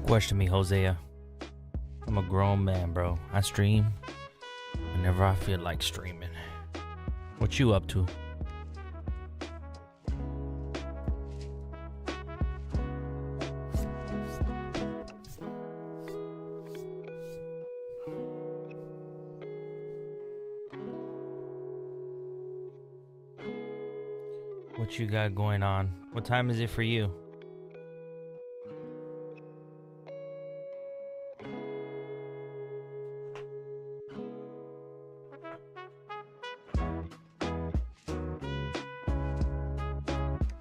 Question me, Hosea. I'm a grown man, bro. I stream whenever I feel like streaming. What you up to? What you got going on? What time is it for you?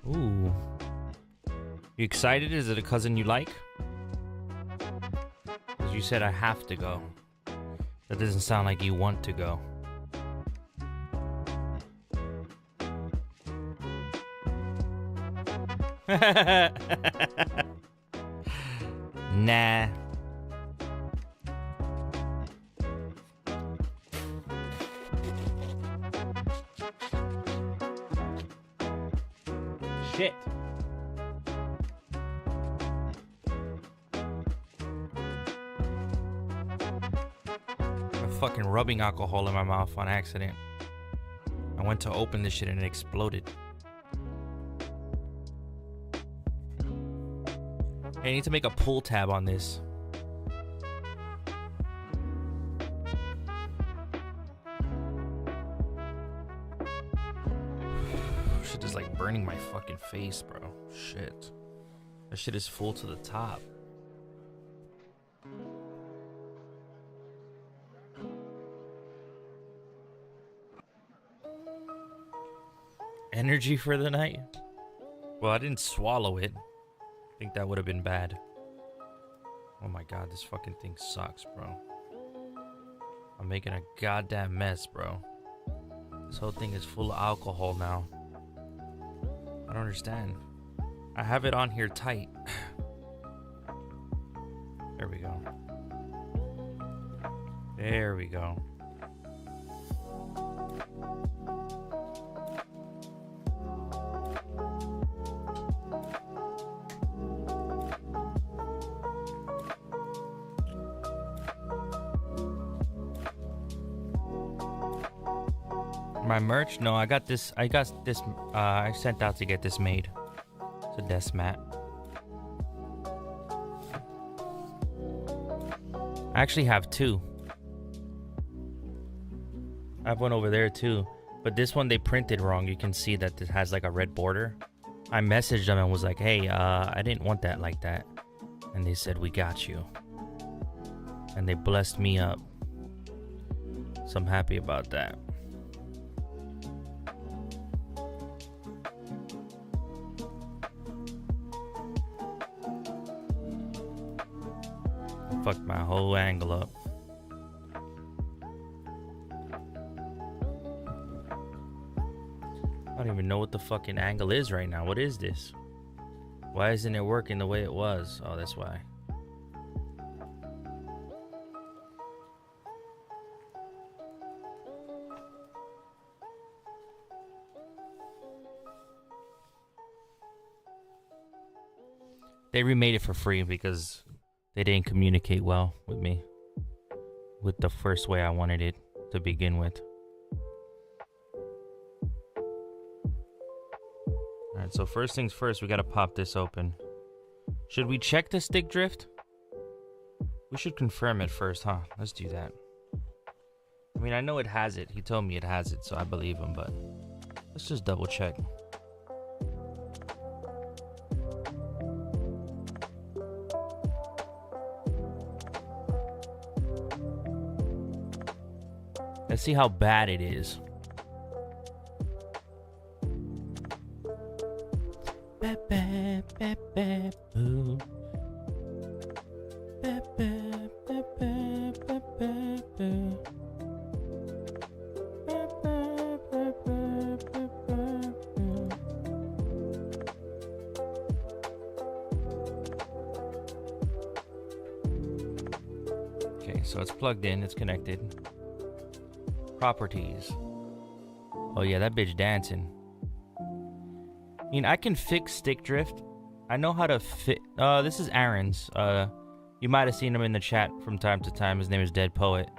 Ooh. You excited? Is it a cousin you like? Because you said I have to go. That doesn't sound like you want to go. Nah. Shit. I'm fucking rubbing alcohol in my mouth on accident. I went to open this shit and it exploded. Hey, I need to make a pull tab on this. Shit is like burning my fucking face, bro. Shit. That shit is full to the top. Energy for the night? Well, I didn't swallow it. I think that would have been bad. Oh my god, this fucking thing sucks, bro. I'm making a goddamn mess, bro. This whole thing is full of alcohol now. I don't understand. I have it on here tight. There we go. There we go. My merch? No, I got this. I sent out to get this made. It's a desk mat. I actually have two. I have one over there too. But this one they printed wrong. You can see that it has like a red border. I messaged them and was like, hey, I didn't want that like that. And they said, we got you. And they blessed me up. So I'm happy about that. Fucked my whole angle up. I don't even know what the fucking angle is right now. What is this? Why isn't it working the way it was? Oh, that's why. They remade it for free because they didn't communicate well with me with the first way I wanted it to begin with. Alright, so first things first, we gotta pop this open. Should we check the stick drift? We should confirm it first, huh? Let's do that. I mean, I know it has it. He told me it has it, so I believe him, but let's just double check. Let's see how bad it is. Okay, so it's plugged in, it's connected. Properties. Oh yeah, that bitch dancing. I mean, I can fix stick drift. I know how to fit. This is Aaron's. You might have seen him in the chat from time to time. His name is Dead Poet.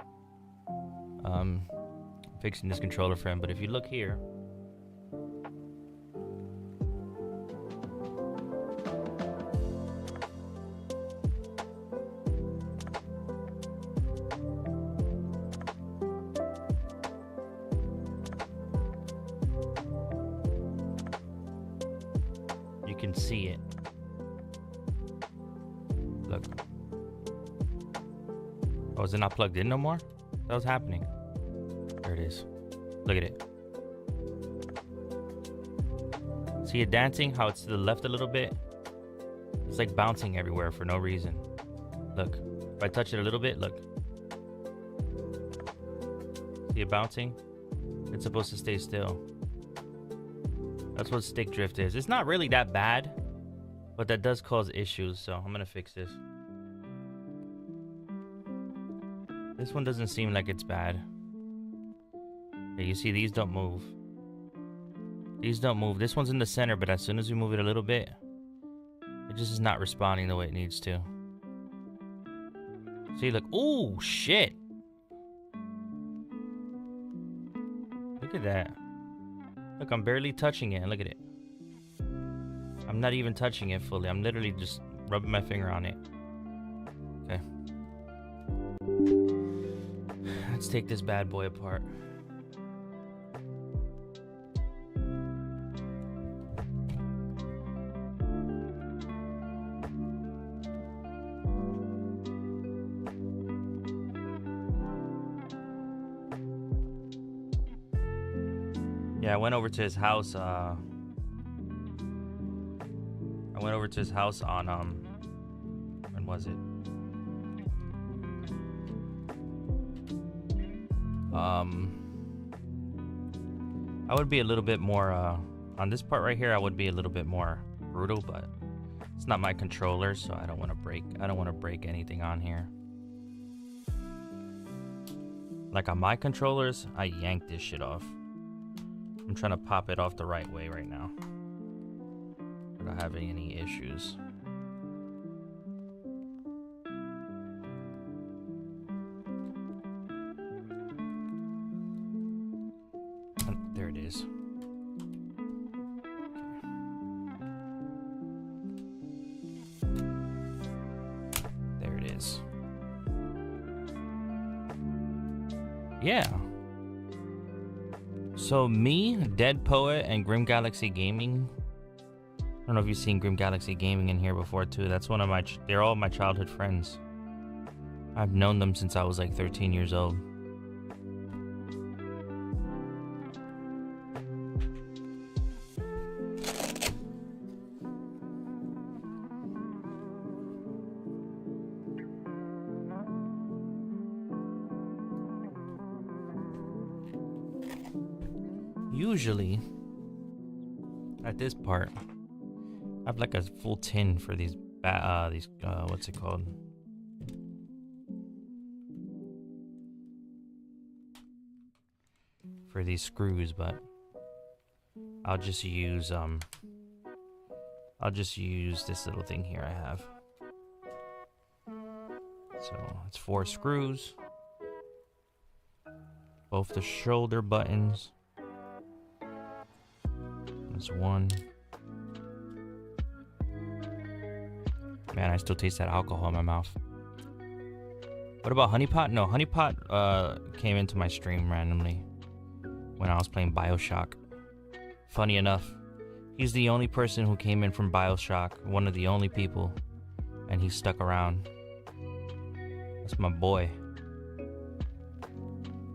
Fixing this controller for him. But if you look here, you can see it. Look. Oh, is it not plugged in no more? That was happening. There it is. Look at it. See it dancing? How it's to the left a little bit? It's like bouncing everywhere for no reason. Look. If I touch it a little bit, look. See it bouncing? It's supposed to stay still. That's what stick drift is. It's not really that bad, but that does cause issues, so I'm gonna fix this. This one doesn't seem like it's bad. Yeah, you see, these don't move. These don't move. This one's in the center, but as soon as we move it a little bit, it just is not responding the way it needs to. See, look. Oh, shit. Look at that. Look, I'm barely touching it. Look at it. I'm not even touching it fully. I'm literally just rubbing my finger on it. Okay. Let's take this bad boy apart. Yeah, I went over to his house. I went over to his house on when was it? I would be a little bit more on this part right here. I would be a little bit more brutal, but it's not my controller, so I don't want to break anything on here. Like on my controllers, I yanked this shit off. I'm trying to pop it off the right way right now without having any issues. There it is. There it is. Yeah. So me, Dead Poet, and Grim Galaxy Gaming. I don't know if you've seen Grim Galaxy Gaming in here before too. That's one of my, they're all my childhood friends. I've known them since I was like 13 years old. Usually, at this part, I have like a full tin for these what's it called? For these screws, but I'll just use this little thing here I have. So it's 4 screws, both the shoulder buttons. That's 1. Man, I still taste that alcohol in my mouth. What about Honeypot? No, Honeypot came into my stream randomly when I was playing BioShock. Funny enough, he's the only person who came in from BioShock, one of the only people, and he stuck around. That's my boy.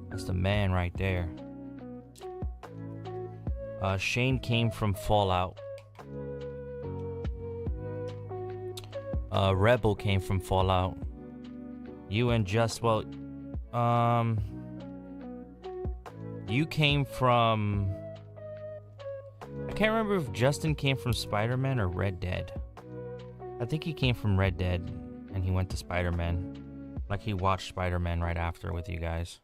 That's the man right there. Shane came from Fallout. Rebel came from Fallout. You and you came from... I can't remember if Justin came from Spider-Man or Red Dead. I think he came from Red Dead and he went to Spider-Man. Like he watched Spider-Man right after with you guys.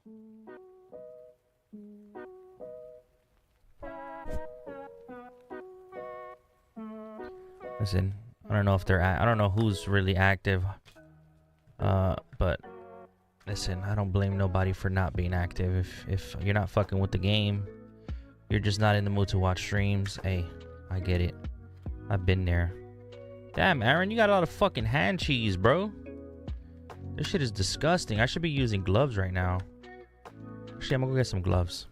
Listen, I don't know if I don't know who's really active. But listen, I don't blame nobody for not being active. If you're not fucking with the game, you're just not in the mood to watch streams. Hey, I get it. I've been there. Damn, Aaron, you got a lot of fucking hand cheese, bro. This shit is disgusting. I should be using gloves right now. Actually, I'm gonna go get some gloves.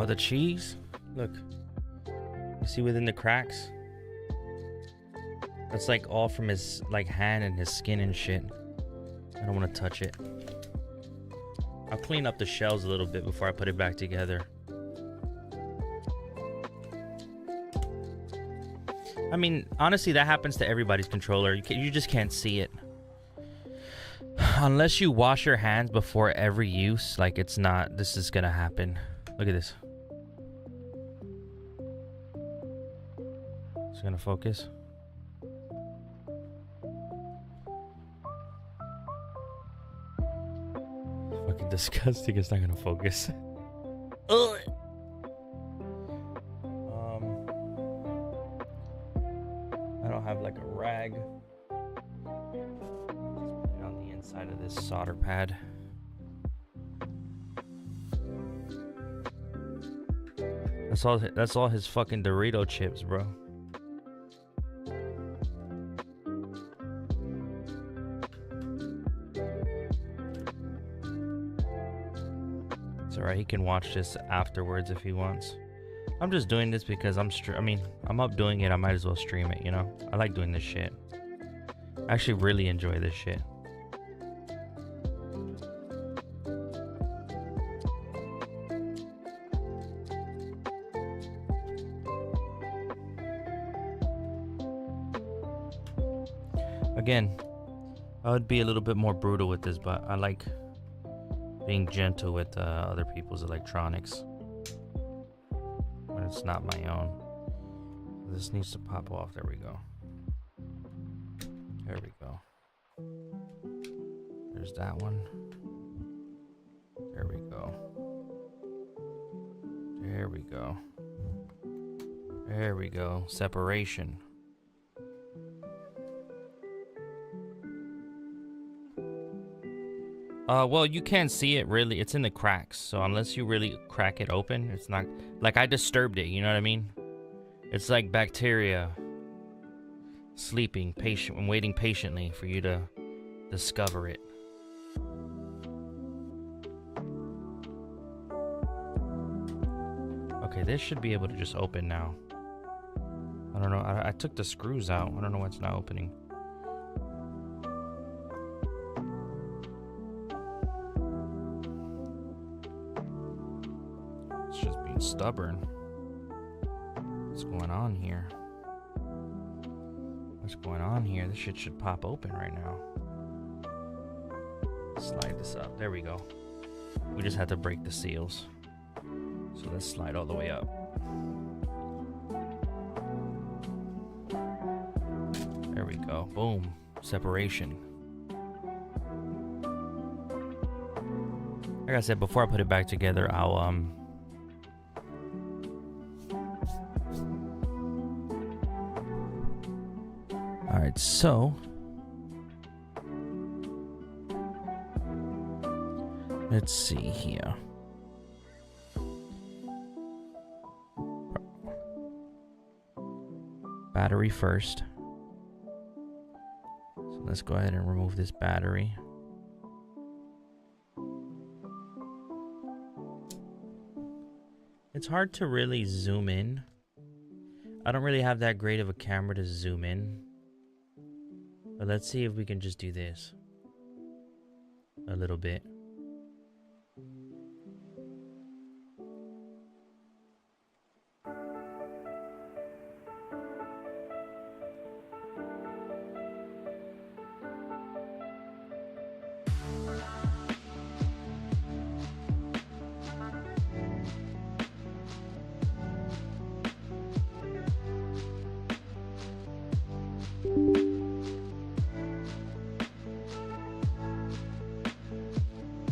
Oh, the cheese? Look. You see within the cracks? That's like all from his like hand and his skin and shit. I don't want to touch it. I'll clean up the shells a little bit before I put it back together. I mean, honestly, that happens to everybody's controller. You just can't see it. Unless you wash your hands before every use, like it's not, this is gonna happen. Look at this. It's gonna focus. Fucking disgusting. It's not gonna focus. Ugh. I don't have like a rag. Let's put it on the inside of this solder pad. That's all his fucking Dorito chips, bro. It's alright, he can watch this afterwards if he wants. I'm just doing this because I'm up doing it, I might as well stream it, you know? I like doing this shit. I actually really enjoy this shit. Again, I would be a little bit more brutal with this, but I like being gentle with other people's electronics when it's not my own. This needs to pop off. There we go. There we go. There's that one. There we go. There we go. There we go. Separation. Well, you can't see it really. It's in the cracks. So unless you really crack it open, it's not... Like, I disturbed it, you know what I mean? It's like bacteria sleeping, patient, and waiting patiently for you to discover it. Okay, this should be able to just open now. I don't know. I took the screws out. I don't know why it's not opening. Stubborn. What's going on here? What's going on here? This shit should pop open right now. Slide this up. There we go. We just had to break the seals. So let's slide all the way up. There we go. Boom. Separation. Like I said, before I put it back together, I'll Alright, so let's see here. Battery first. So let's go ahead and remove this battery. It's hard to really zoom in. I don't really have that great of a camera to zoom in. But let's see if we can just do this a little bit.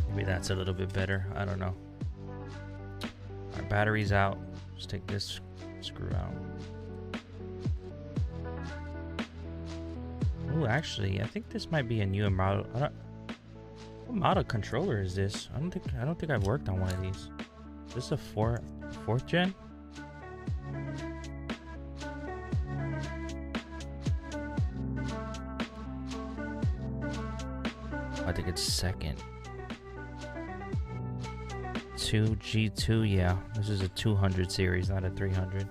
Maybe that's a little bit better. I don't know. Our battery's out. Let's take this screw out. Oh, actually, I think this might be a new model. What model controller is this? I don't think I've worked on one of these. Is this a fourth gen? I think it's second. 2G2, yeah. This is a 200 series, not a 300.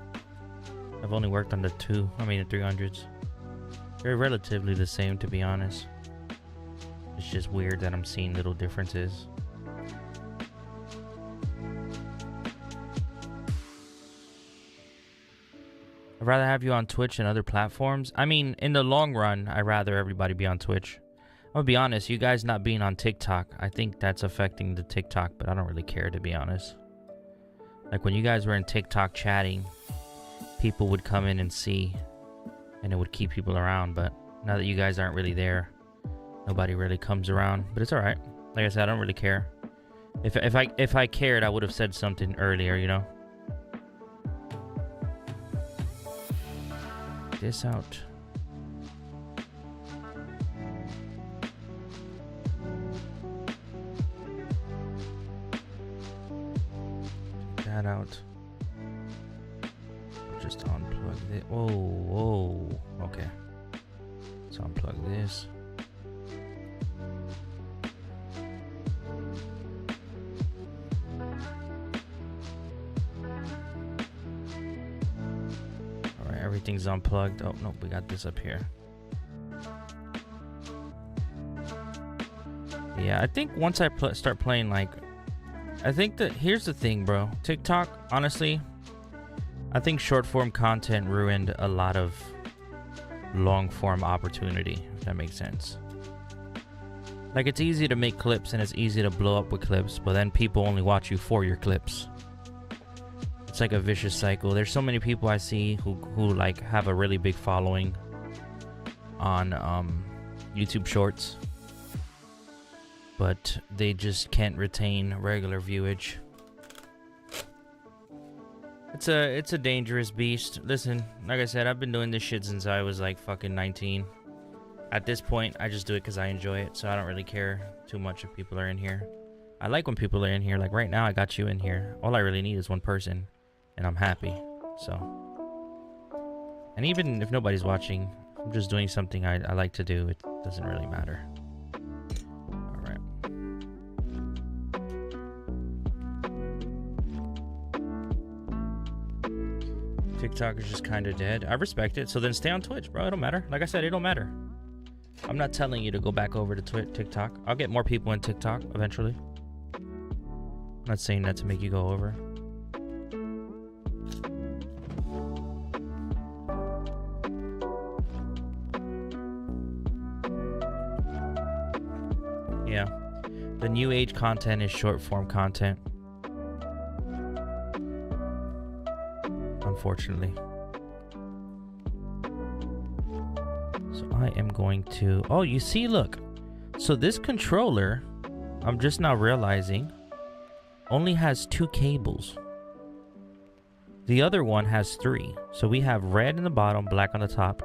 I've only worked on the 300s. They're relatively the same, to be honest. It's just weird that I'm seeing little differences. I'd rather have you on Twitch and other platforms. I mean, in the long run, I'd rather everybody be on Twitch. I'm gonna be honest, you guys not being on TikTok, I think that's affecting the TikTok, but I don't really care, to be honest. Like when you guys were in TikTok chatting, people would come in and see, and it would keep people around. But now that you guys aren't really there, nobody really comes around. But it's all right. Like I said, I don't really care. If I cared, I would have said something earlier, you know. Take this out. That out. Just unplug it. Whoa. Okay. Let's unplug this. Alright, everything's unplugged. Oh, no, we got this up here. Yeah, I think once I start playing, like, I think that here's the thing, bro. TikTok, honestly, I think short form content ruined a lot of long form opportunity, if that makes sense. Like, it's easy to make clips and it's easy to blow up with clips, but then people only watch you for your clips. It's like a vicious cycle. There's so many people I see who like have a really big following on YouTube Shorts, but they just can't retain regular viewage. It's a dangerous beast. Listen, like I said, I've been doing this shit since I was like fucking 19. At this point, I just do it because I enjoy it, so I don't really care too much if people are in here. I like when people are in here. Like right now, I got you in here. All I really need is one person, and I'm happy. So, and even if nobody's watching, I'm just doing something I like to do. It doesn't really matter. TikTok is just kind of dead. I respect it. So then stay on Twitch, bro. It don't matter. Like I said, it don't matter. I'm not telling you to go back over to TikTok. I'll get more people in TikTok eventually. I'm not saying that to make you go over. Yeah. The new age content is short form content. Unfortunately. So I am going to... Oh, you see, look. So this controller, I'm just now realizing, only has 2 cables. The other one has 3. So we have red in the bottom, black on the top.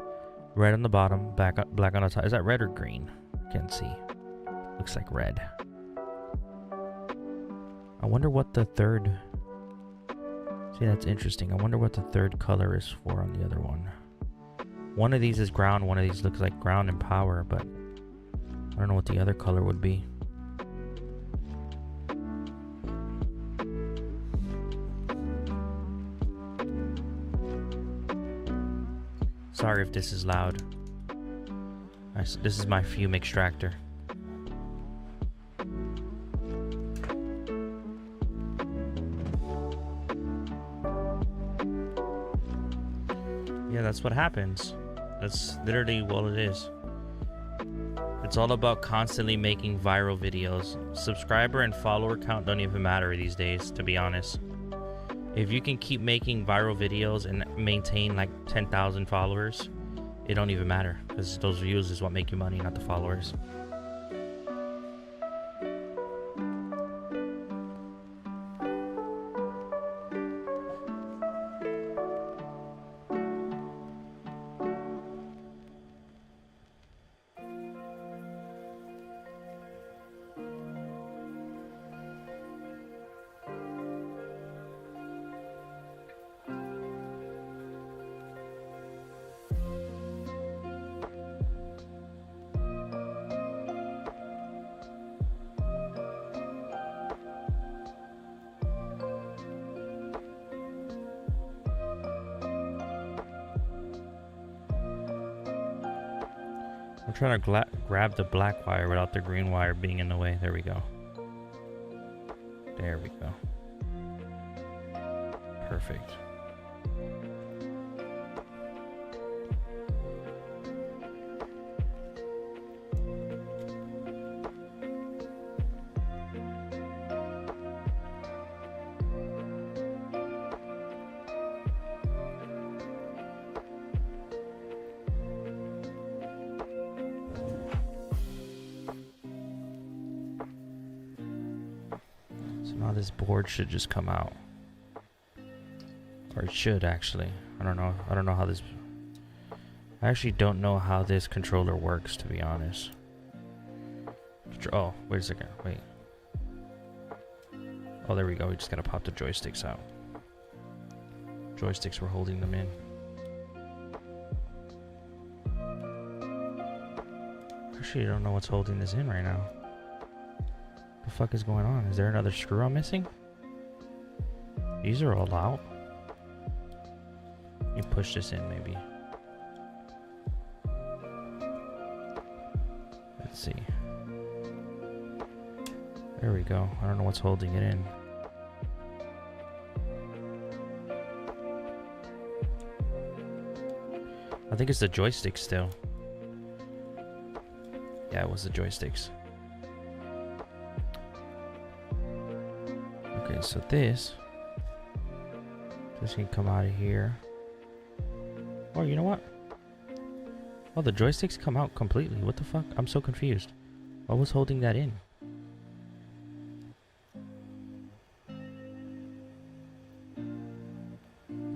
Red on the bottom, black on the top. Is that red or green? Can't see. Looks like red. I wonder what the third... See, that's interesting. I wonder what the third color is for on the other one. One of these is ground. One of these looks like ground and power, but I don't know what the other color would be. Sorry if this is loud. This is my fume extractor. Yeah, that's what happens. That's literally what it is. It's all about constantly making viral videos. Subscriber and follower count don't even matter these days, to be honest. If you can keep making viral videos and maintain like 10,000 followers, it don't even matter, because those views is what make you money, not the followers. I'm trying to grab the black wire without the green wire being in the way. There we go. There we go. Perfect. Now this board should just come out, or it should actually. I don't know how this. I actually don't know how this controller works, to be honest. Oh, wait a second. Wait. Oh, there we go. We just gotta pop the joysticks out. Joysticks were holding them in. Actually, I don't know what's holding this in right now. What the fuck is going on? Is there another screw I'm missing? These are all out. Let me push this in, maybe. Let's see. There we go. I don't know what's holding it in. I think it's the joysticks still. Yeah, it was the joysticks. Okay, so this can come out of here. Oh, you know what? Oh, the joysticks come out completely. What the fuck? I'm so confused. What was holding that in?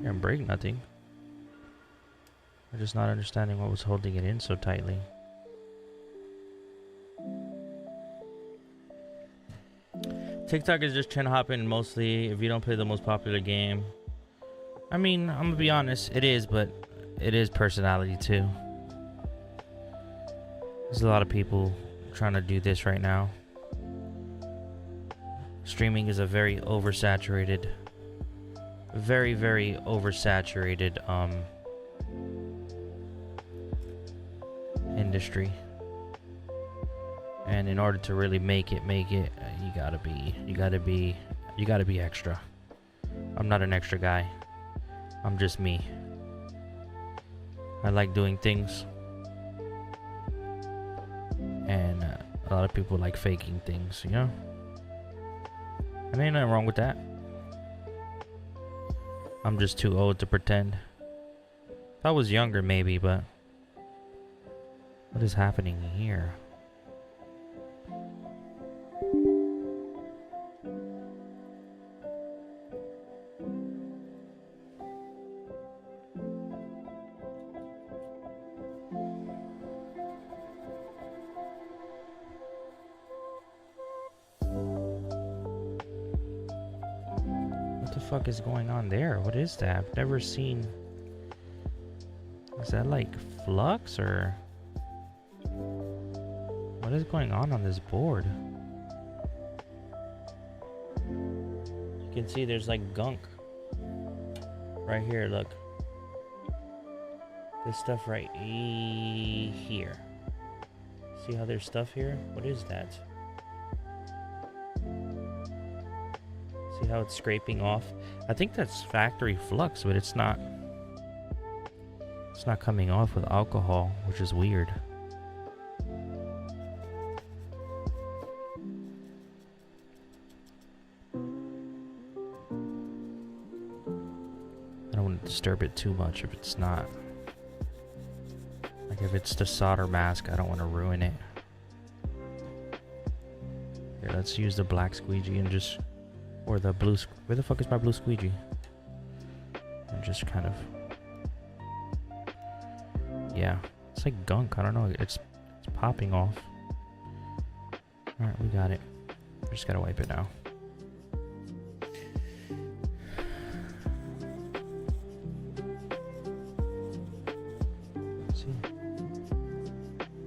Can't break nothing. I'm just not understanding what was holding it in so tightly. TikTok is just trend hopping mostly if you don't play the most popular game. I mean, I'm gonna be honest, it is, but it is personality too. There's a lot of people trying to do this right now. Streaming is a very oversaturated, very oversaturated industry. And in order to really make it, you gotta be extra. I'm not an extra guy. I'm just me. I like doing things, and a A lot of people like faking things, you know? And ain't nothing wrong with that. I'm just too old to pretend. If I was younger, maybe, but... What is happening here? What the fuck is going on there? What is that? I've never seen... Is that like flux or... What is going on this board? You can see there's like gunk. Right here, look. This stuff right here. See how there's stuff here? What is that? See how it's scraping off? I think that's factory flux, but it's not. It's not coming off with alcohol, which is weird. I don't want to disturb it too much if it's not. Like if it's the solder mask, I don't want to ruin it. Here, let's use the black squeegee and just... Or the blue... Where the fuck is my blue squeegee? And just kind of... Yeah. It's like gunk. I don't know. It's popping off. Alright, we got it. We just gotta wipe it now.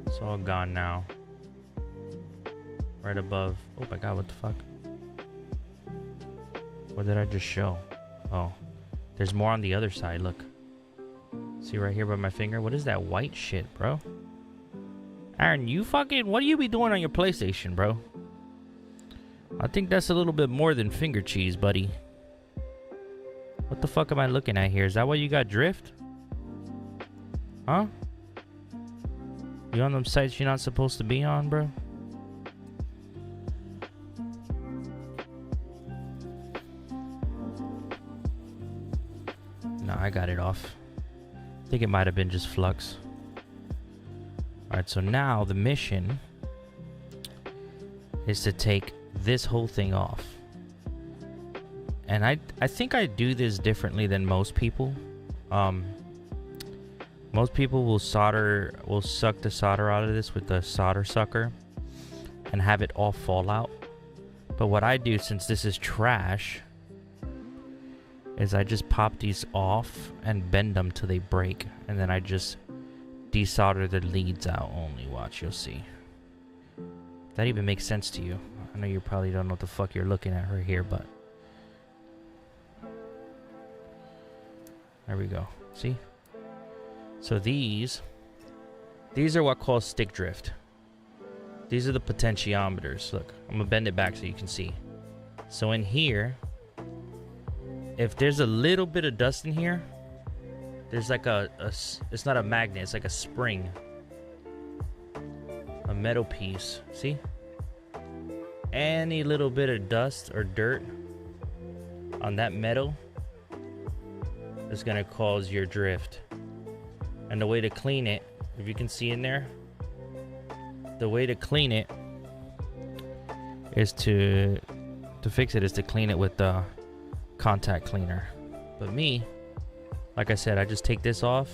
It's all gone now. Right above. Oh my god, what the fuck? What did I just show? Oh. There's more on the other side, look. See right here by my finger? What is that white shit, bro? Aaron, you fucking... What do you be doing on your PlayStation, bro? I think that's a little bit more than finger cheese, buddy. What the fuck am I looking at here? Is that why you got drift? Huh? You on them sites you're not supposed to be on, bro? No, I got it off. I think it might have been just flux. Alright, so now the mission is to take this whole thing off. And I think I do this differently than most people. Most people will suck the solder out of this with the solder sucker and have it all fall out. But what I do, since this is trash, is I just pop these off and bend them till they break, and then I just desolder the leads out only. Watch, you'll see. That even makes sense to you. I know you probably don't know what the fuck you're looking at right here, but there we go. See? So these are what calls stick drift. These are the potentiometers. Look, I'm gonna bend it back so you can see. So in here, if there's a little bit of dust in here, there's like it's not a magnet, it's like a spring. A metal piece, see? Any little bit of dust or dirt on that metal is gonna cause your drift. And the way to clean it, if you can see in there, the way to clean it is to fix it is to clean it with the contact cleaner. But me, like I said, I just take this off,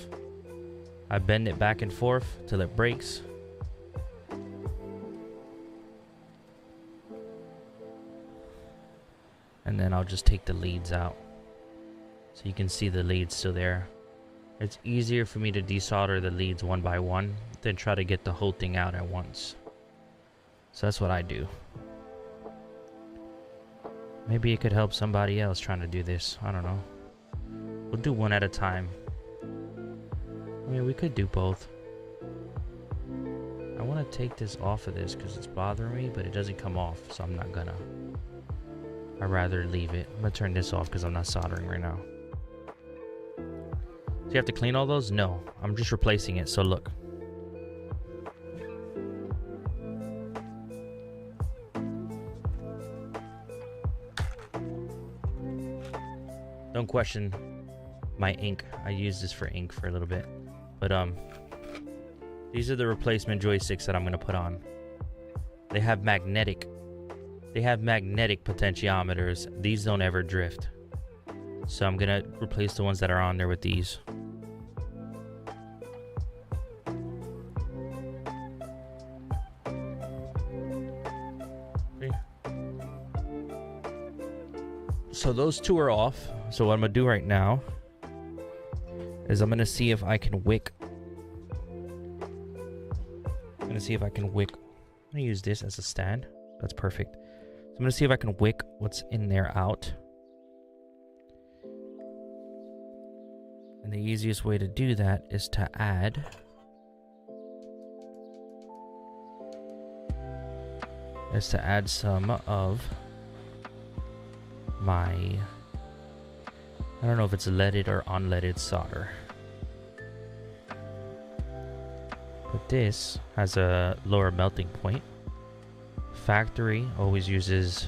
I bend it back and forth till it breaks, and then I'll just take the leads out so you can see the leads still there. It's easier for me to desolder the leads one by one than try to get the whole thing out at once. So that's what I do. Maybe it could help somebody else trying to do this. I don't know. We'll do one at a time. I mean, we could do both. I want to take this off of this because it's bothering me, but it doesn't come off, so I'm not gonna. I'd rather leave it. I'm gonna turn this off because I'm not soldering right now. Do you have to clean all those? No, I'm just replacing it. So look. question my ink. I used this for ink for a little bit. But these are the replacement joysticks that I'm gonna put on. They have magnetic potentiometers. These don't ever drift. So I'm gonna replace the ones that are on there with these. So those two are off. So what I'm gonna do right now is I'm gonna see if I can wick. I'm gonna use this as a stand. That's perfect. So I'm gonna see if I can wick what's in there out. And the easiest way to do that is to add some of my, I don't know if it's leaded or unleaded solder. But this has a lower melting point. Factory always uses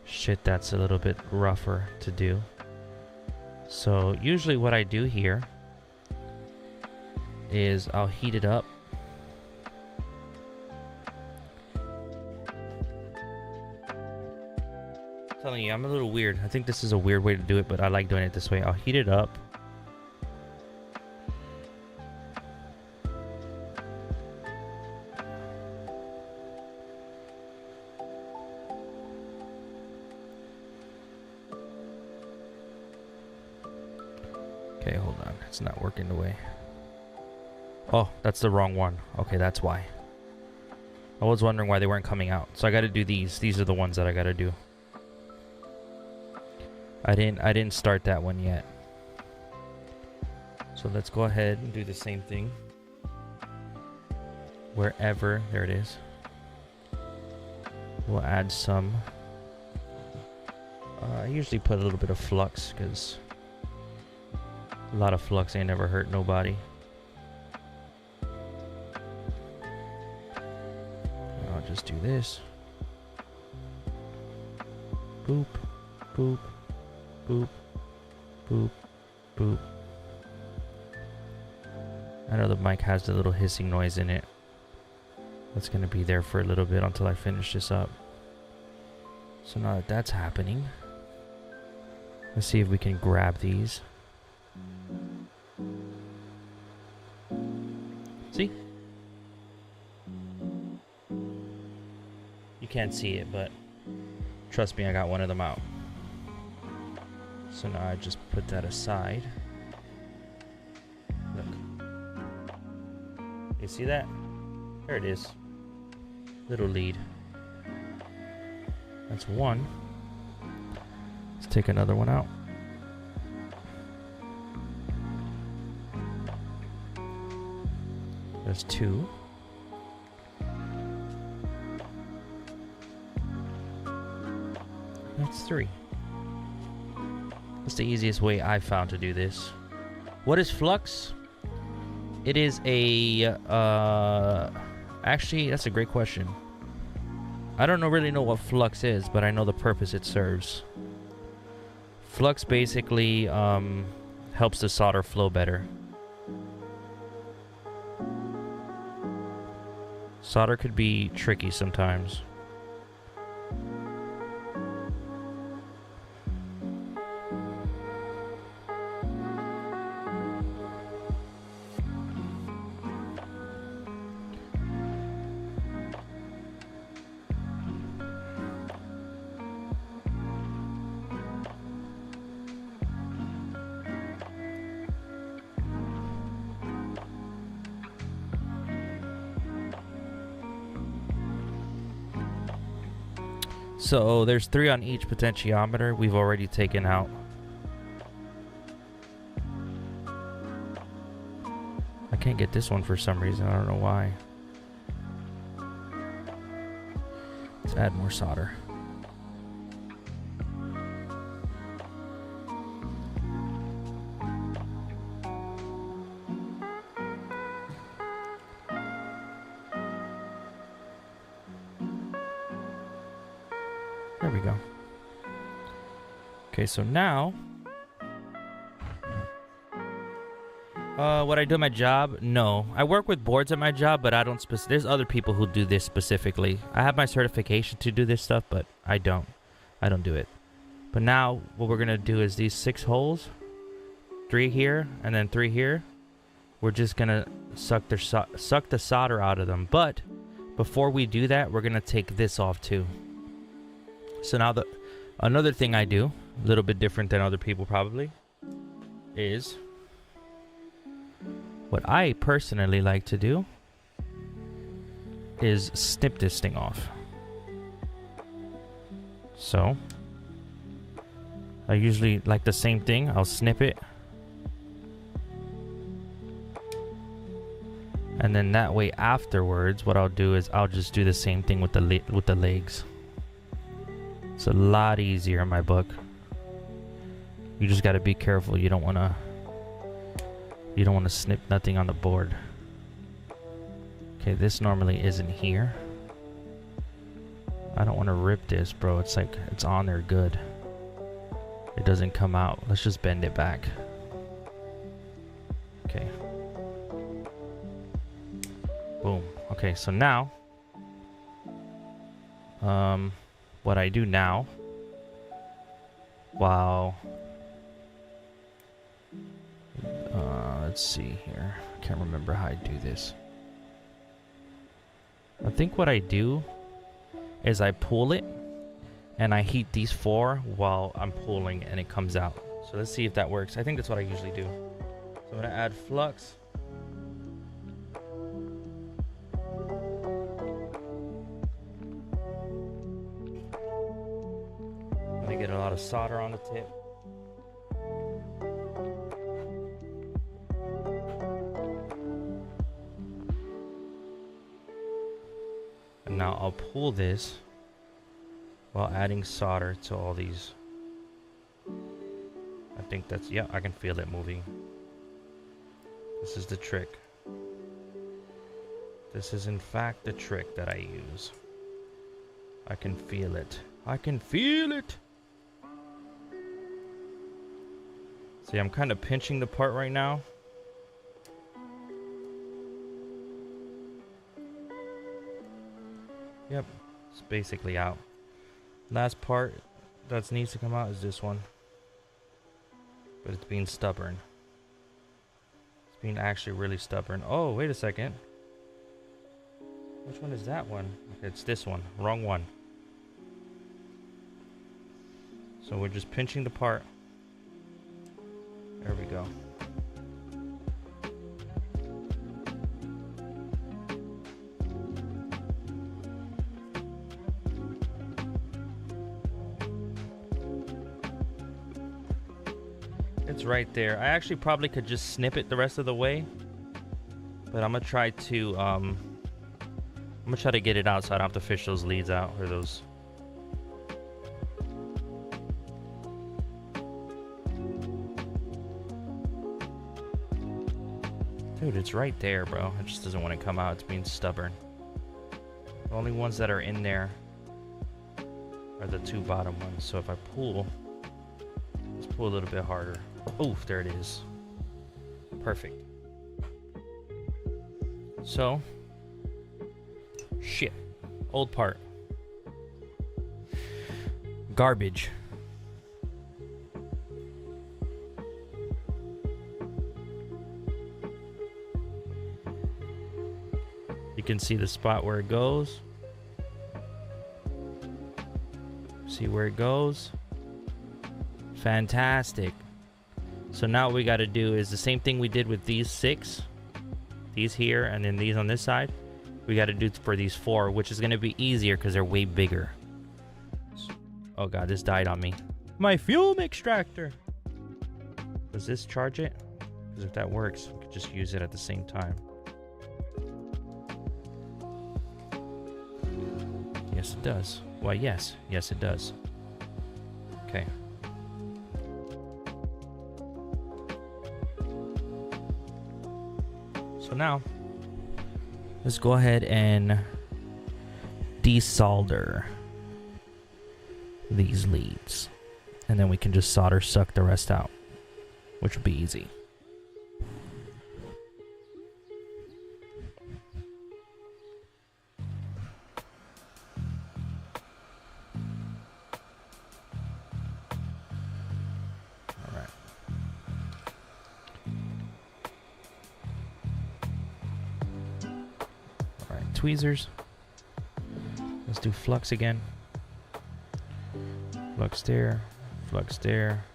shit that's a little bit rougher to do. So usually what I do here is I'll heat it up. I'm telling you, I'm a little weird. I think this is a weird way to do it, but I like doing it this way. I'll heat it up. Okay, hold on. It's not working the way. Oh, that's the wrong one. Okay, that's why. I was wondering why they weren't coming out. So I got to do these. These are the ones that I got to do. I didn't start that one yet. So let's go ahead and do the same thing. Wherever, there it is. We'll add some. I usually put a little bit of flux because a lot of flux ain't never hurt nobody. I'll just do this. Boop, boop, boop, boop, boop. I know the mic has the little hissing noise in it. That's gonna be there for a little bit until I finish this up. So now that that's happening, let's see if we can grab these. See? You can't see it, but trust me, I got one of them out. So now I just put that aside. Look. You see that? There it is. Little lead. That's one. Let's take another one out. There's two. That's three. That's the easiest way I've found to do this. What is flux? It is a, actually, that's a great question. I don't really know what flux is, but I know the purpose it serves. Flux basically helps the solder flow better. Solder could be tricky sometimes. So there's 3 on each potentiometer we've already taken out. I can't get this one for some reason. I don't know why. Let's add more solder. There we go. Okay, so now, what I do at my job? No, I work with boards at my job, but I don't. There's other people who do this specifically. I have my certification to do this stuff, but I don't. I don't do it. But now, what we're gonna do is these 6 holes, 3 here and then 3 here. We're just gonna suck the solder out of them. But before we do that, we're gonna take this off too. So now another thing I do, a little bit different than other people probably, is what I personally like to do is snip this thing off. So I usually like the same thing. I'll snip it. And then that way afterwards, what I'll do is I'll just do the same thing with the legs. It's a lot easier in my book. You just got to be careful. You don't want to snip nothing on the board. Okay, this normally isn't here. I don't want to rip this, bro. It's like it's on there good. It doesn't come out. Let's just bend it back. Okay. Boom. Okay, so now, what I do now, while, let's see here. I can't remember how I do this. I think what I do is I pull it and I heat these 4 while I'm pulling and it comes out. So let's see if that works. I think that's what I usually do. So I'm gonna add flux. Get a lot of solder on the tip. And now I'll pull this while adding solder to all these. I think that's, yeah, I can feel it moving. This is the trick. This is in fact the trick that I use. I can feel it. I can feel it. See, I'm kind of pinching the part right now. Yep, it's basically out. Last part that needs to come out is this one. But it's being stubborn. It's being actually really stubborn. Oh, wait a second. Which one is that one? Okay, it's this one. Wrong one. So we're just pinching the part. There we go. It's right there. I actually probably could just snip it the rest of the way, but I'm gonna try to get it out so I don't have to fish those leads out, or those. Dude, it's right there, bro. It just doesn't want to come out. It's being stubborn. The only ones that are in there are the 2 bottom ones. So if I pull, let's pull a little bit harder. Oof, there it is. Perfect. So, shit. Old part. Garbage. You can see the spot where it goes. See where it goes. Fantastic. So now what we got to do is the same thing we did with these 6. These here and then these on this side. We got to do for these 4, which is going to be easier because they're way bigger. Oh god, this died on me. My fume extractor. Does this charge it? Because if that works, we could just use it at the same time. Yes, it does. Why, yes. Yes, it does. Okay. So now, let's go ahead and desolder these leads. And then we can just solder suck the rest out, which will be easy. Tweezers. Let's do flux again. Flux there, flux there,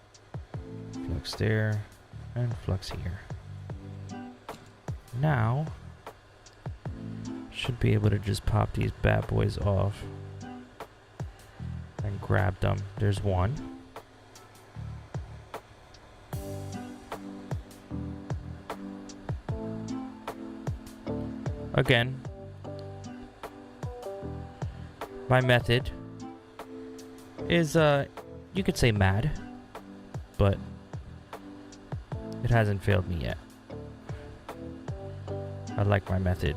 flux there, and flux here. Now, should be able to just pop these bad boys off and grab them. There's one. Again, my method is, you could say mad, but it hasn't failed me yet. I like my method.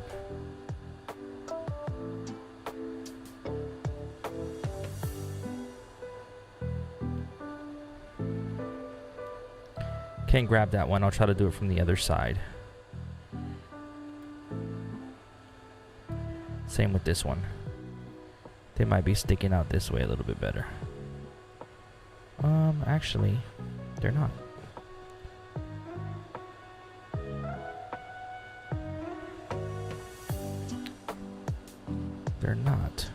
Can't grab that one. I'll try to do it from the other side. Same with this one. They might be sticking out this way a little bit better. Actually, they're not. They're not.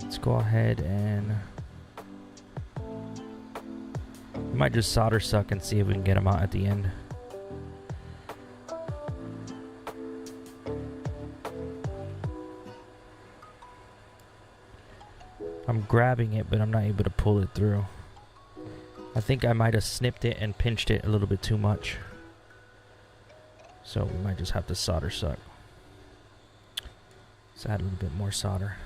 Let's go ahead and we might just solder suck and see if we can get them out at the end. I'm grabbing it, but I'm not able to pull it through. I think I might have snipped it and pinched it a little bit too much. So we might just have to solder suck. Let's add a little bit more solder.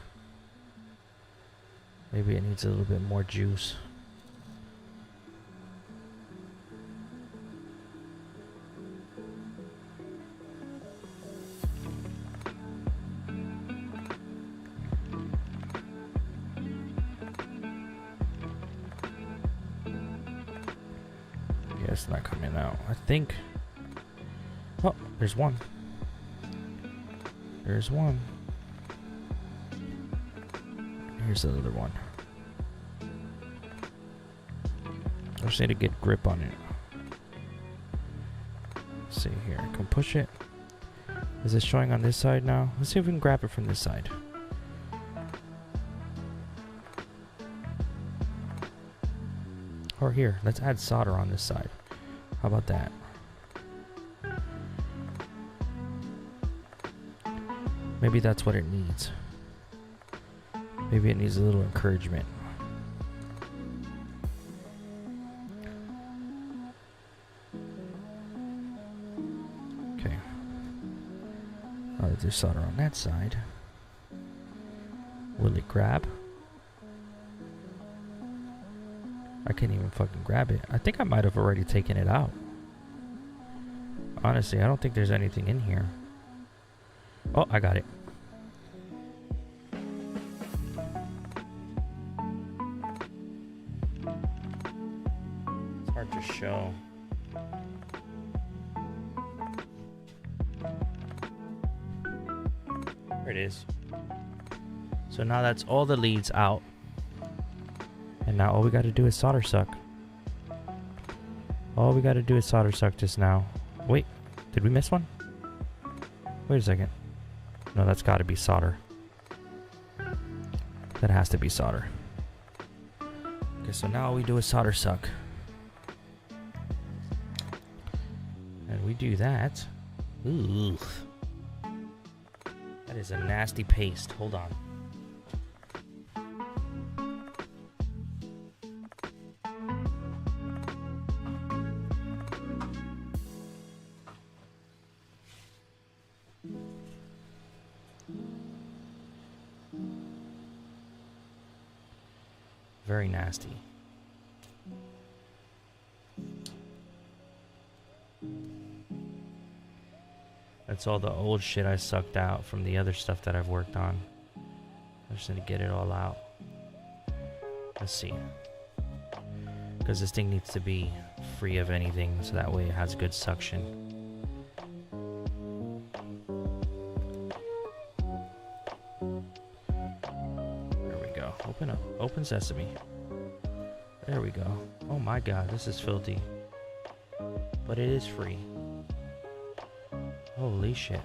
Maybe it needs a little bit more juice. Yeah, it's not coming out. I think... Oh, there's one. There's one. Here's the other one. I just need to get grip on it. Let's see here. I can push it. Is it showing on this side now? Let's see if we can grab it from this side. Or here, let's add solder on this side. How about that? Maybe that's what it needs. Maybe it needs a little encouragement. Okay. Now that there's solder on that side, will it grab? I can't even fucking grab it. I think I might have already taken it out. Honestly, I don't think there's anything in here. Oh, I got it. It's hard to show. There it is. So now that's all the leads out. And now all we got to do is solder suck. All we got to do is solder suck just now. Wait, did we miss one? Wait a second. No, that's got to be solder. That has to be solder. Okay, so now all we do is solder suck. And we do that. Ooh. That is a nasty paste. Hold on. Very nasty. That's all the old shit I sucked out from the other stuff that I've worked on. I just need to get it all out. Let's see. Because this thing needs to be free of anything, so that way it has good suction. There we go. Open up. Open sesame. There we go. Oh my god, this is filthy. But it is free. Holy shit.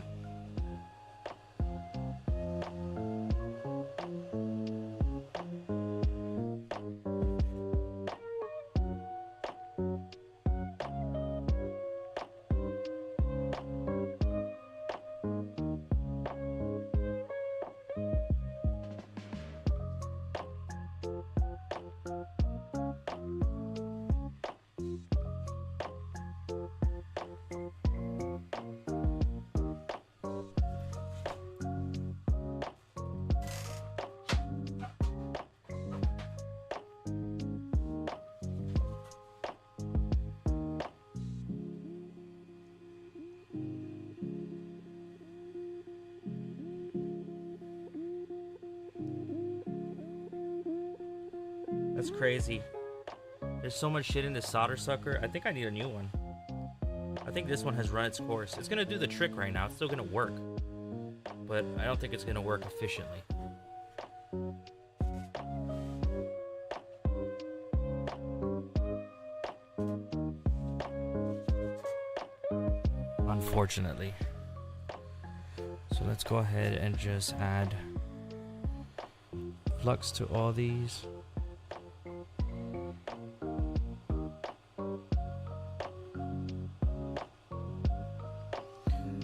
That's crazy. There's so much shit in this solder sucker. I think I need a new one. I think this one has run its course. It's gonna do the trick right now. It's still gonna work. But I don't think it's gonna work efficiently. Unfortunately. So let's go ahead and just add flux to all these.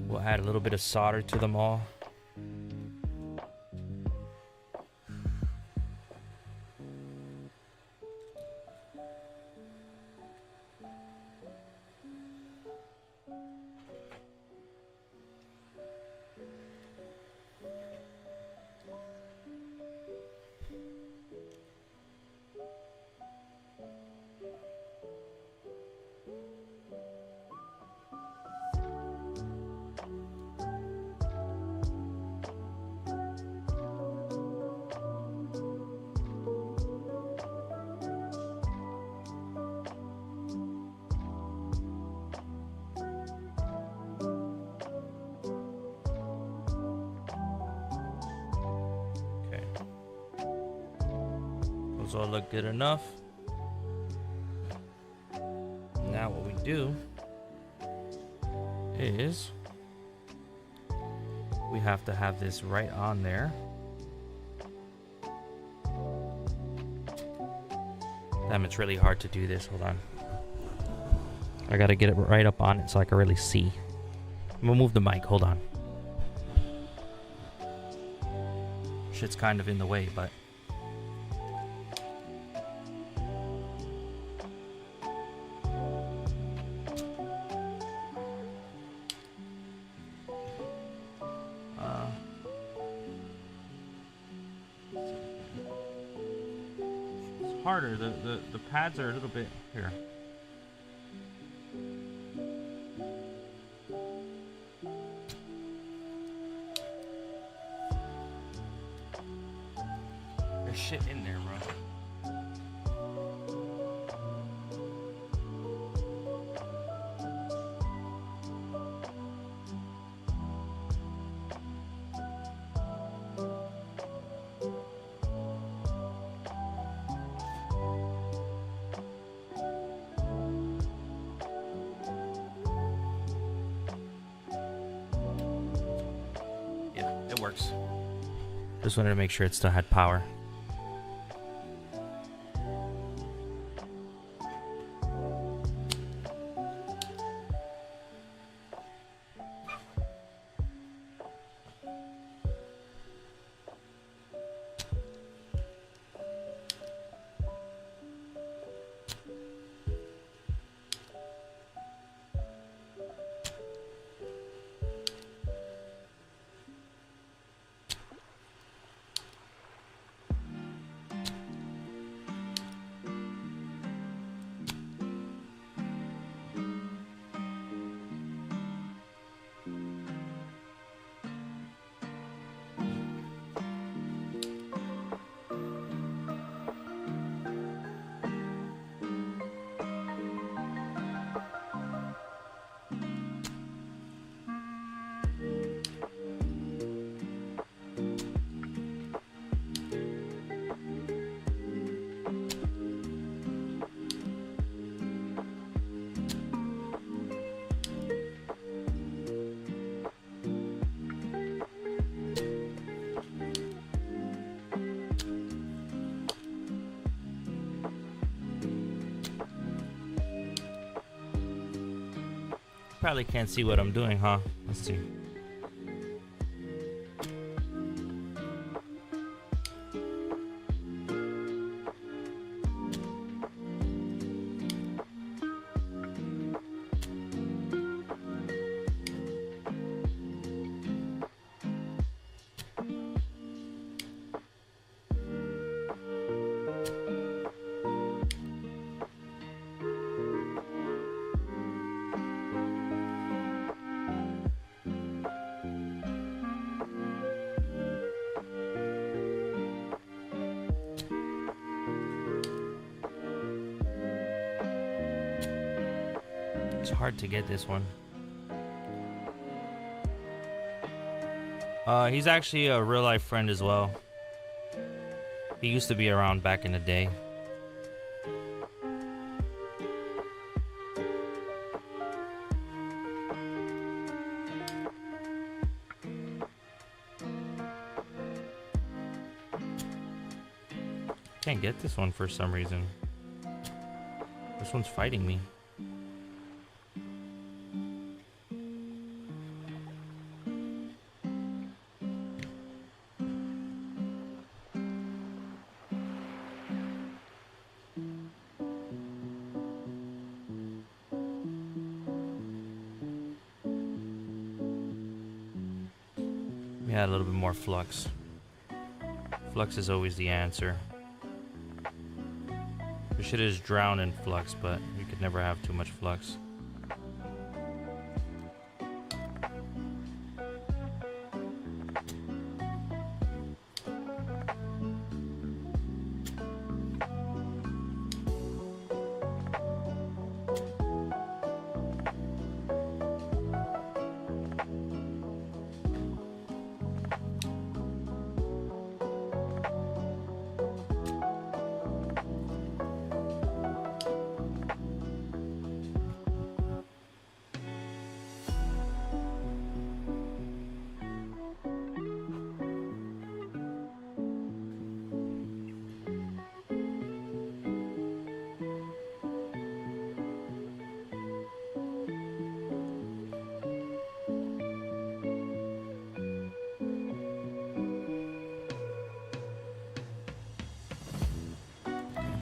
We'll add a little bit of solder to them all. Those all look good enough. Now what we do is we have to have this right on there. Damn, it's really hard to do this. Hold on. I gotta get it right up on it so I can really see. I'm gonna move the mic. Hold on. Shit's kind of in the way, but it's harder. The pads are a little bit here. There's shit in there, bro. It works. Just wanted to make sure it still had power. probably can't see what I'm doing, huh? Let's see. It's hard to get this one. He's actually a real life friend as well. He used to be around back in the day. Can't get this one for some reason. This one's fighting me. Yeah, a little bit more flux. Flux is always the answer. We should just drown in flux, but you could never have too much flux.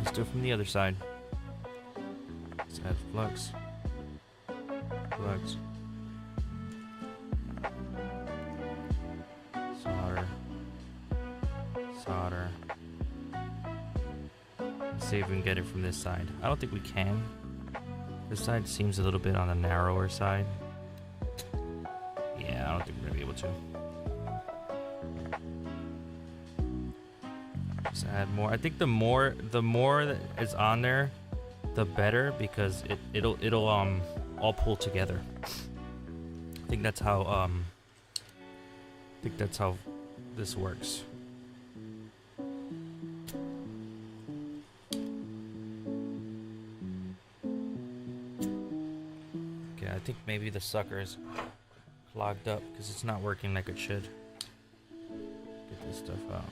Let's do it from the other side. Let's add flux. Flux. Solder. Solder. Let's see if we can get it from this side. I don't think we can. This side seems a little bit on the narrower side. Yeah, I don't think we're gonna be able to. Just add more. I think the more that is on there, the better, because it'll all pull together. I think that's how this works. Okay, I think maybe the sucker is clogged up because it's not working like it should. Get this stuff out.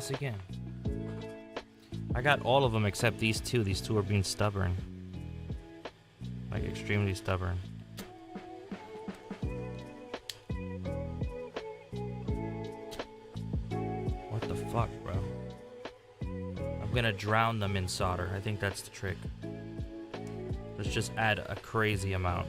Again, I got all of them except these two. These two are being stubborn, like extremely stubborn. What the fuck, bro? I'm gonna drown them in solder. I think that's the trick. Let's just add a crazy amount.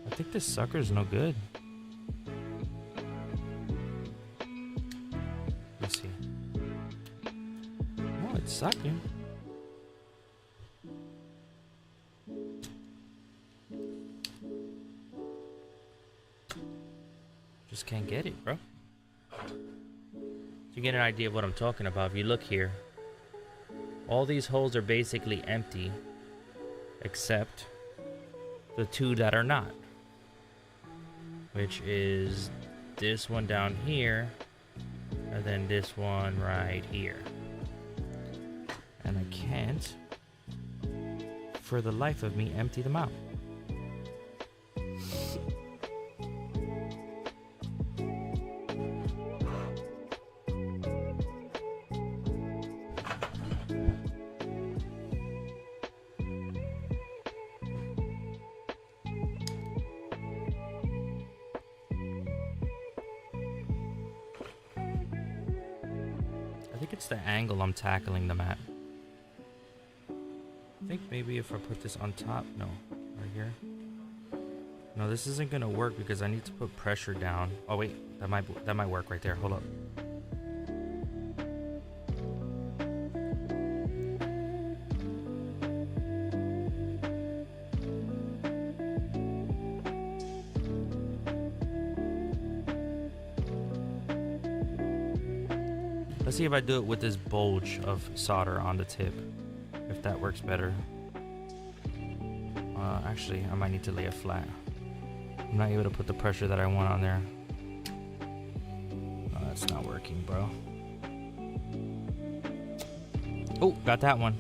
I think this sucker's no good. Let's see. Oh, it's sucking. just can't get it, bro. To get an idea of what I'm talking about, if you look here, all these holes are basically empty, except the two that are not, which is this one down here, and then this one right here. And I can't, for the life of me, empty them out. I think it's the angle I'm tackling them at. I think maybe if I put this on top, no, right here. No, this isn't gonna work because I need to put pressure down. Oh wait, that might work right there. Hold up. Let's see if I do it with this bulge of solder on the tip, if that works better. Actually, I might need to lay it flat. I'm not able to put the pressure that I want on there. Oh, that's not working, bro. Oh, got that one.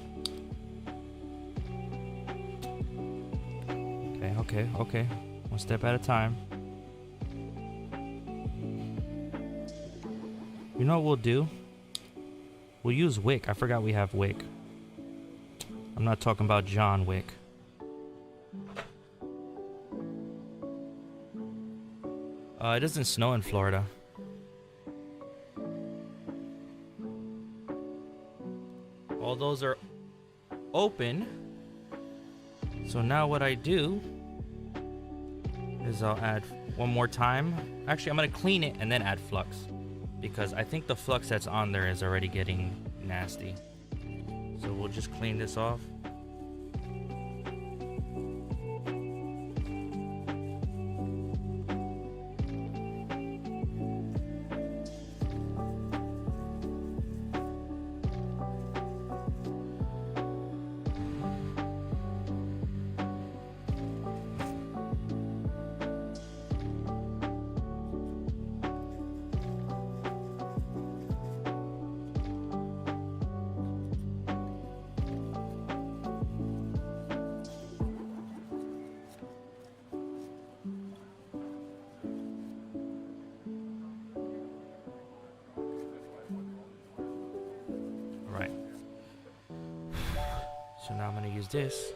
Okay. One step at a time. You know what we'll do? We'll use Wick. I forgot we have Wick. I'm not talking about John Wick. It doesn't snow in Florida. All those are open. So now what I do is I'll add one more time. Actually, I'm gonna clean it and then add flux, because I think the flux that's on there is already getting nasty. So we'll just clean this off. So now I'm going to use this.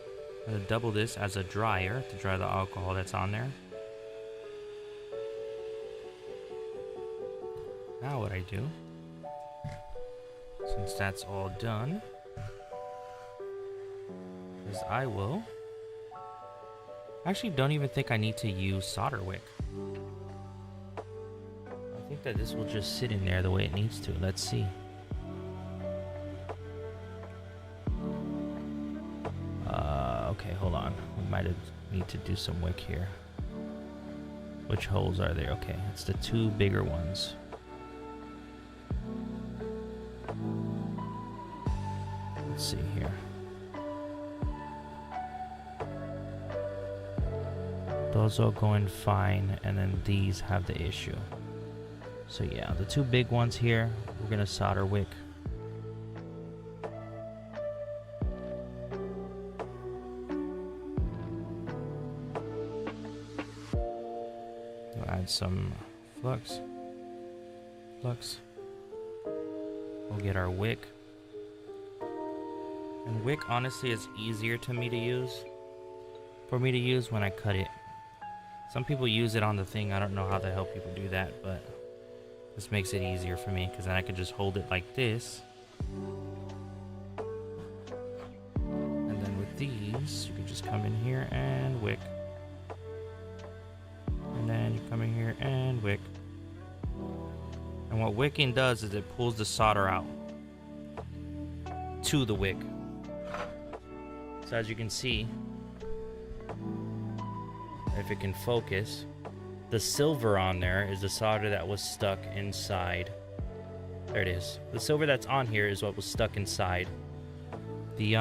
I'm going to double this as a dryer to dry the alcohol that's on there. Now what I do, since that's all done, is I will... Actually, don't even think I need to use solder wick. I think that this will just sit in there the way it needs to. Let's see. Okay, hold on. We might need to do some wick here. Which holes are there? Okay, it's the two bigger ones. Let's see here. Those are going fine, and then these have the issue. So yeah, the two big ones here, we're gonna solder wick. Add some flux. We'll get our wick. And wick honestly is easier for me to use when I cut it. Some people use it on the thing. I don't know how the hell people do that, but this makes it easier for me because then I can just hold it like this. And then with these, you can just come in here and wick. And then you come in here and wick. And what wicking does is it pulls the solder out to the wick. So as you can see, if it can focus, The silver on there is the solder that was stuck inside. There it is. The silver that's on here is what was stuck inside the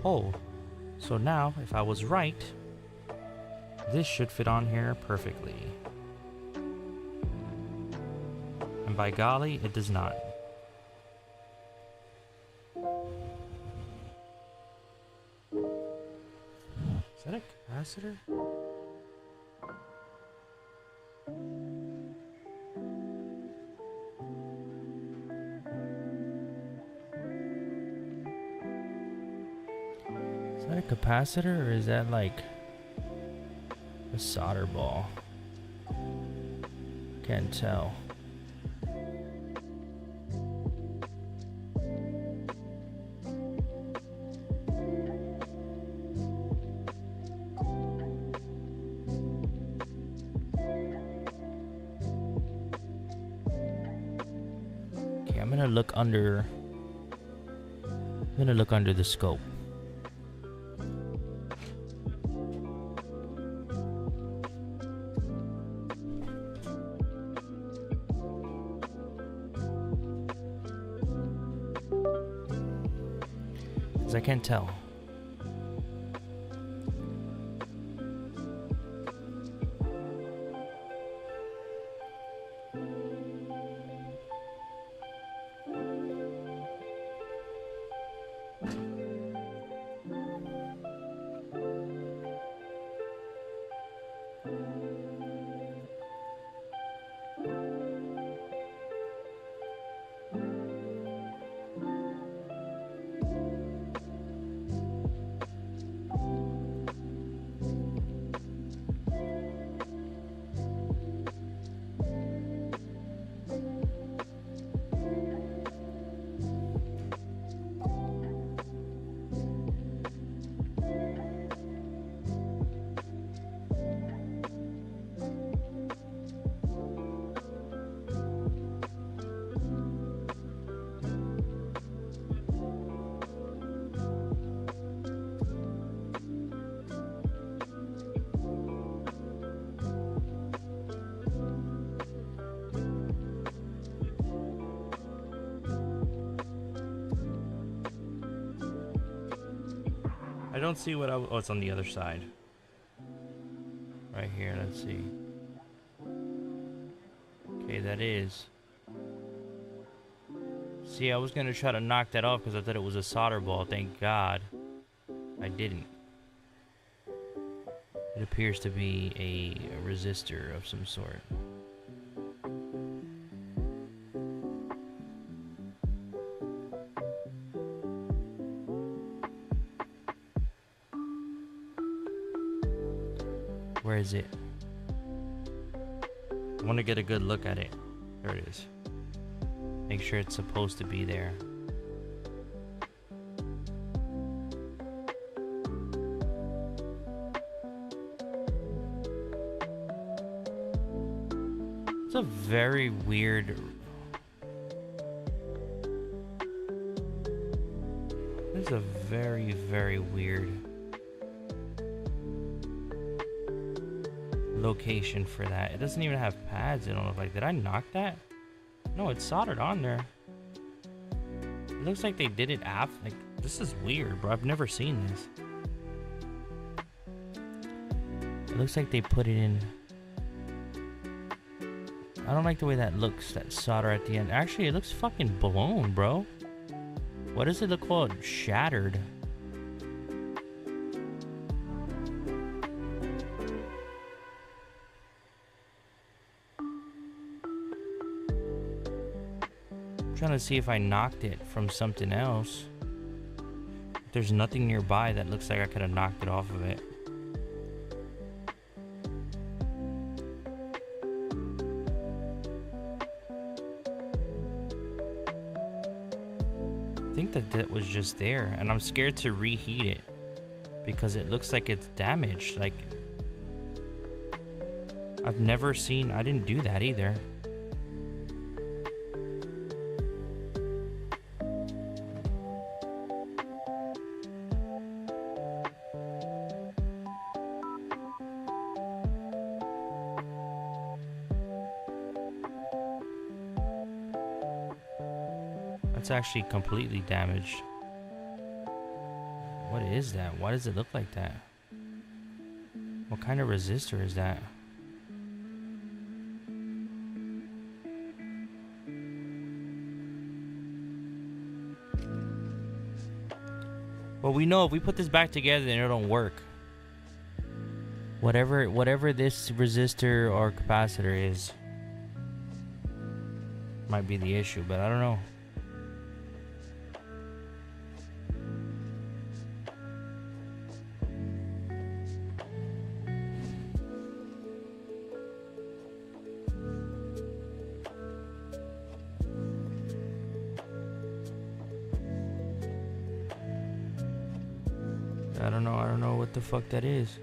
hole. So now, if I was right, this should fit on here perfectly. And by golly, it does not. Is that a capacitor? Is that a capacitor or is that like a solder ball? Can't tell. Okay, I'm gonna look under the scope. Because I can't tell. I don't see what oh, it's on the other side. Right here, let's see. Okay, that is. See, I was gonna try to knock that off because I thought it was a solder ball. Thank God I didn't. It appears to be a resistor of some sort. Where is it? I want to get a good look at it. There it is. Make sure it's supposed to be there. It's a very weird... It's a very, very weird location for that. It doesn't even have pads. I don't know if did I knock that? No, it's soldered on there. It looks like they did it after. Like, this is weird, bro. I've never seen this. It looks like they put it in. I don't like the way that looks, that solder at the end. Actually, it looks fucking blown, bro. What does it look called? Shattered. Trying to see if I knocked it from something else. There's nothing nearby that looks like I could have knocked it off of it. I think that was just there, and I'm scared to reheat it because it looks like it's damaged. Like, I've never seen, I didn't do that either. that's actually completely damaged. What is that? Why does it look like that? What kind of resistor is that? Well, we know if we put this back together, then it don't work. Whatever this resistor or capacitor is, might be the issue, but I don't know. I don't know what the fuck that is.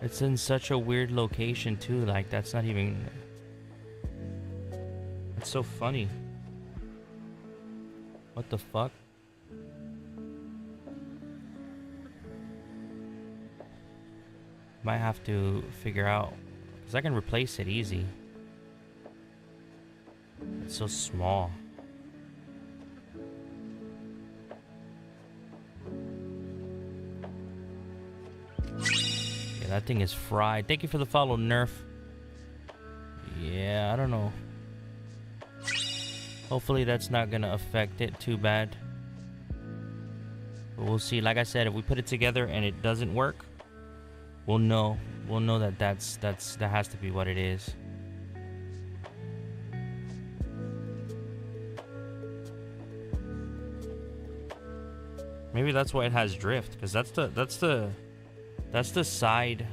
It's in such a weird location too, like that's not even... It's so funny. What the fuck? Might have to figure out, because I can replace it easy. It's so small. Yeah, that thing is fried. Thank you for the follow, Nerf. Yeah, I don't know. Hopefully that's not gonna affect it too bad. But we'll see. Like I said, if we put it together and it doesn't work, we'll know. We'll know that that has to be what it is. Maybe that's why it has drift, because that's the side.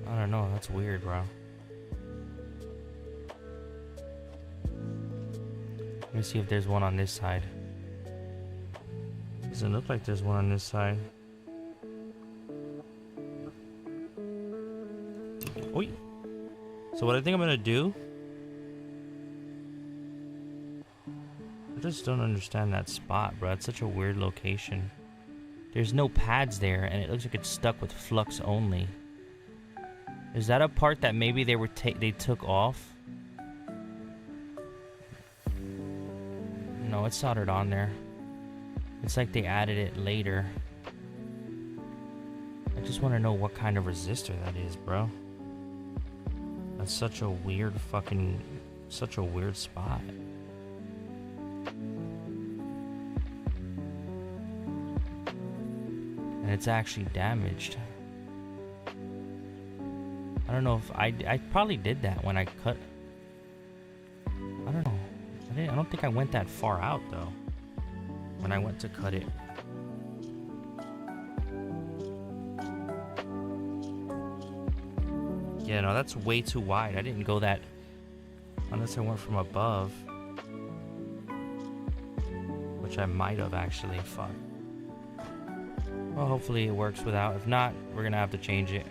I don't know. That's weird, bro. Let me see if there's one on this side. Doesn't look like there's one on this side. Oi. So what I think I'm gonna do, I just don't understand that spot, bro. It's such a weird location. There's no pads there, and it looks like it's stuck with flux only. Is that a part that maybe they took off? No, it's soldered on there. It's like they added it later. I just want to know what kind of resistor that is, bro. That's such a weird such a weird spot. And it's actually damaged. I don't know if I probably did that when I cut. I don't know. I don't think I went that far out though when I went to cut it. Yeah, no, that's way too wide. I didn't go that unless I went from above, which I might have actually. Fuck. Well, hopefully it works without. If not, we're gonna have to change it.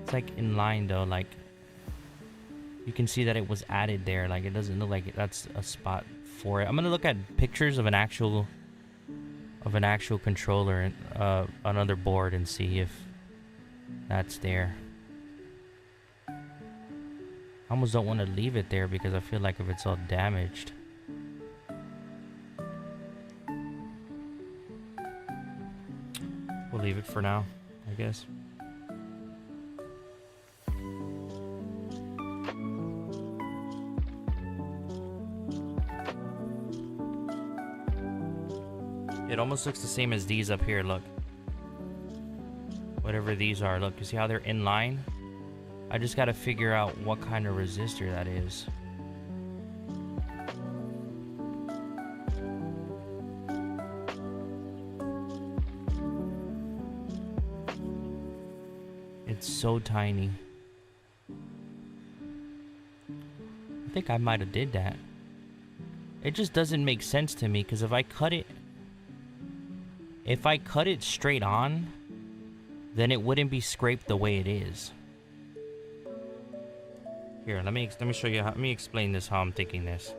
It's like in line though, like you can see that it was added there. Like it doesn't look like that's a spot for it. I'm gonna look at pictures of an actual controller and another board and see if that's there. I almost don't want to leave it there because I feel like if it's all damaged. We'll leave it for now, I guess. It almost looks the same as these up here, look. Whatever these are, look, you see how they're in line? I just gotta figure out what kind of resistor that is. It's so tiny. I think I might have did that. It just doesn't make sense to me, because if I cut it straight on, then it wouldn't be scraped the way it is. Here, let me show you let me explain this, how I'm thinking this.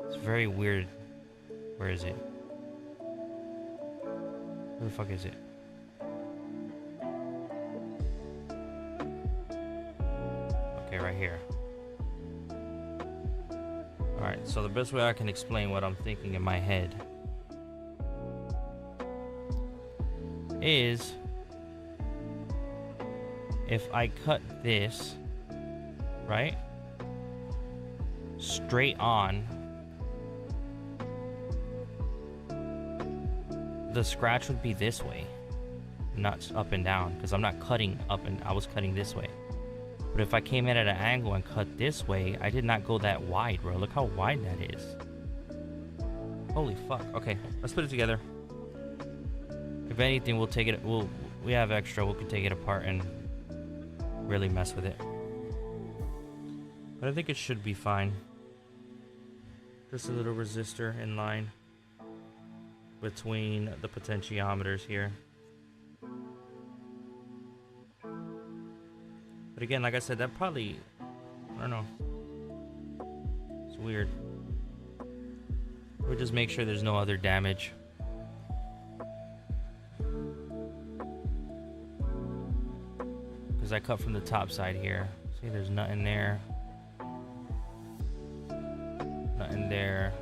It's very weird. Where is it? Where the fuck is it? Okay, right here. Alright, so the best way I can explain what I'm thinking in my head is if I cut this, right, straight on, the scratch would be this way, not up and down, because I'm not cutting up and I was cutting this way. But if I came in at an angle and cut this way, I did not go that wide, bro. Look how wide that is. Holy fuck. Okay, let's put it together. If anything, we'll take it, we have extra, we can take it apart and really mess with it. But I think it should be fine. Just a little resistor in line between the potentiometers here. But again, like I said, that probably, I don't know. It's weird. We'll just make sure there's no other damage. Because I cut from the top side here. See, there's nothing there. Nothing there.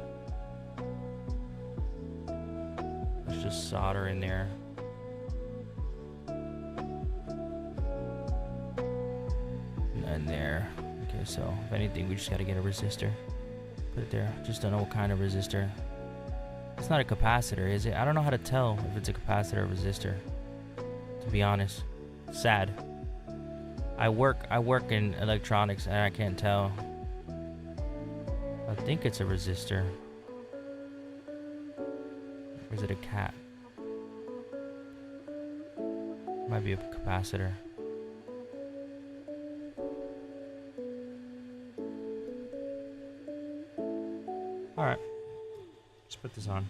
Let's just solder in there. Nothing there. Okay, so if anything, we just gotta get a resistor. Put it there. Just don't know what kind of resistor. It's not a capacitor, is it? I don't know how to tell if it's a capacitor or resistor, to be honest. Sad. I work in electronics and I can't tell. I think it's a resistor. Or is it a cat? Might be a capacitor. Alright. Let's put this on.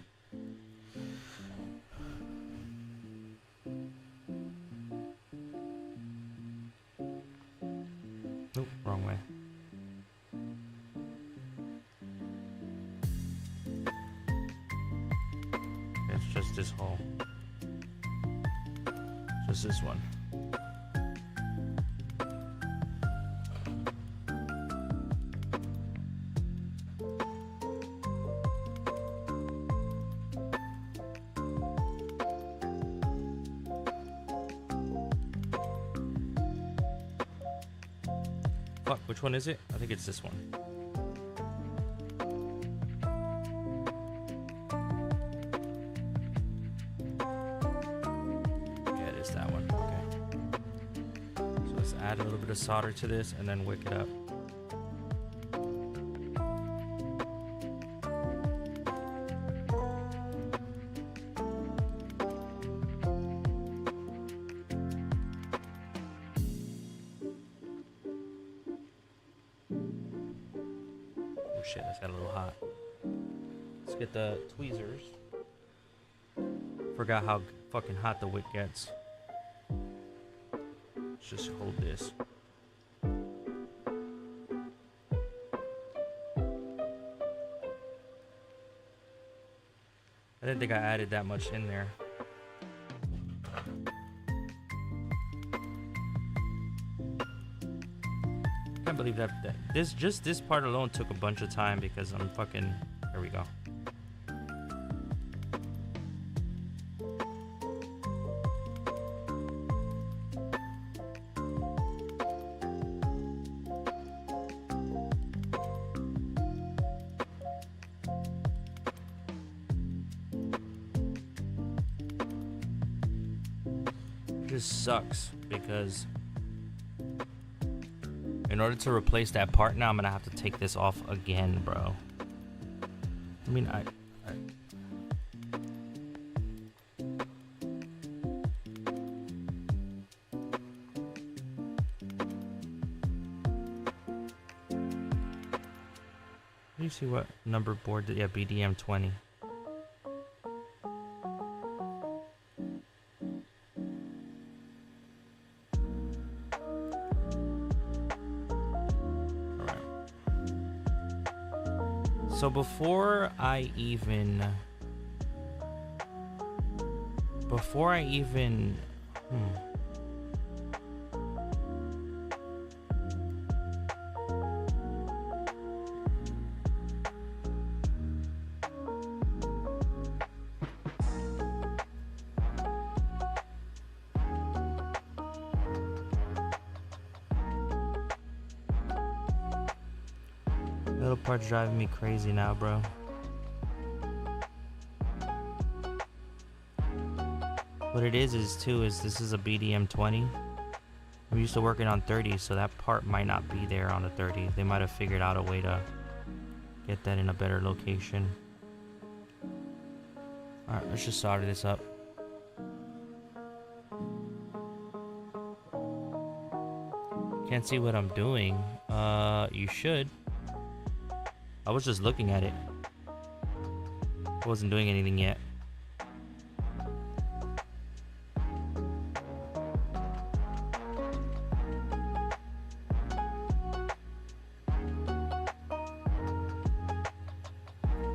Nope, wrong way. It's just this hole. Just this one. Fuck, which one is it? I think it's this one. Yeah, it is that one. Okay. So let's add a little bit of solder to this and then wick it up. Shit, that's got a little hot. Let's get the tweezers. Forgot how fucking hot the wick gets. Let's just hold this. I didn't think I added that much in there. I can't believe that this part alone took a bunch of time because I'm fucking, there we go. It just sucks because in order to replace that part now, I'm gonna have to take this off again, bro. I mean, let me see what number board did, yeah, BDM 20. So before I even Little part's driving me crazy now, bro. What it is too is this is a BDM 20. I'm used to working on 30, so that part might not be there on a 30. They might have figured out a way to get that in a better location. Alright, let's just solder this up. Can't see what I'm doing. You should. I was just looking at it. I wasn't doing anything yet.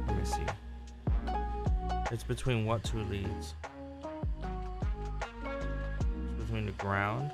Let me see. It's between what two leads? It's between the ground.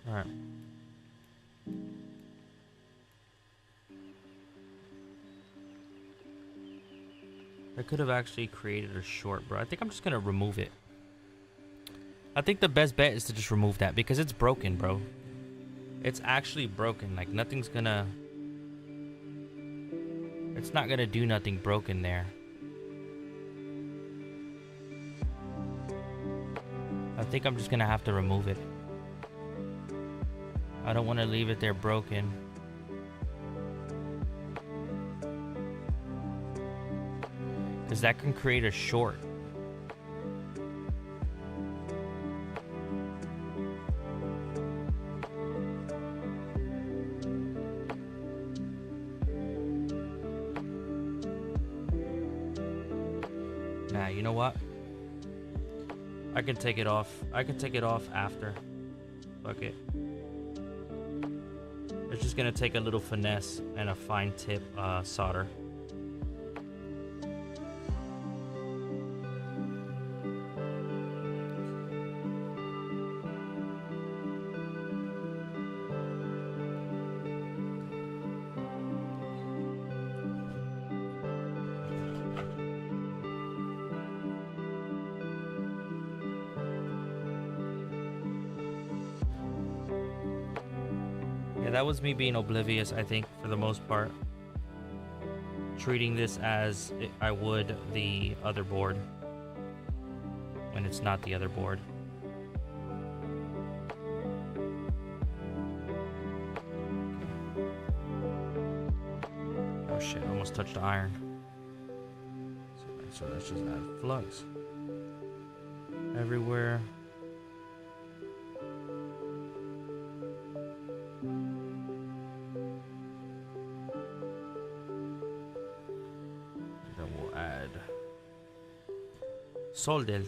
All right. I could have actually created a short, bro. I think I'm just gonna remove it. I think the best bet is to just remove that because it's broken, bro. It's actually broken. Like nothing's gonna... It's not gonna do nothing broken there. I think I'm just gonna have to remove it. I don't want to leave it there broken. Because that can create a short. Nah, you know what? I can take it off. I can take it off after. Fuck it. It's just gonna take a little finesse and a fine tip solder. That was me being oblivious, I think, for the most part. Treating this as I would the other board. When it's not the other board. Oh shit, I almost touched the iron. So let's just add flux. Everywhere. Soldel.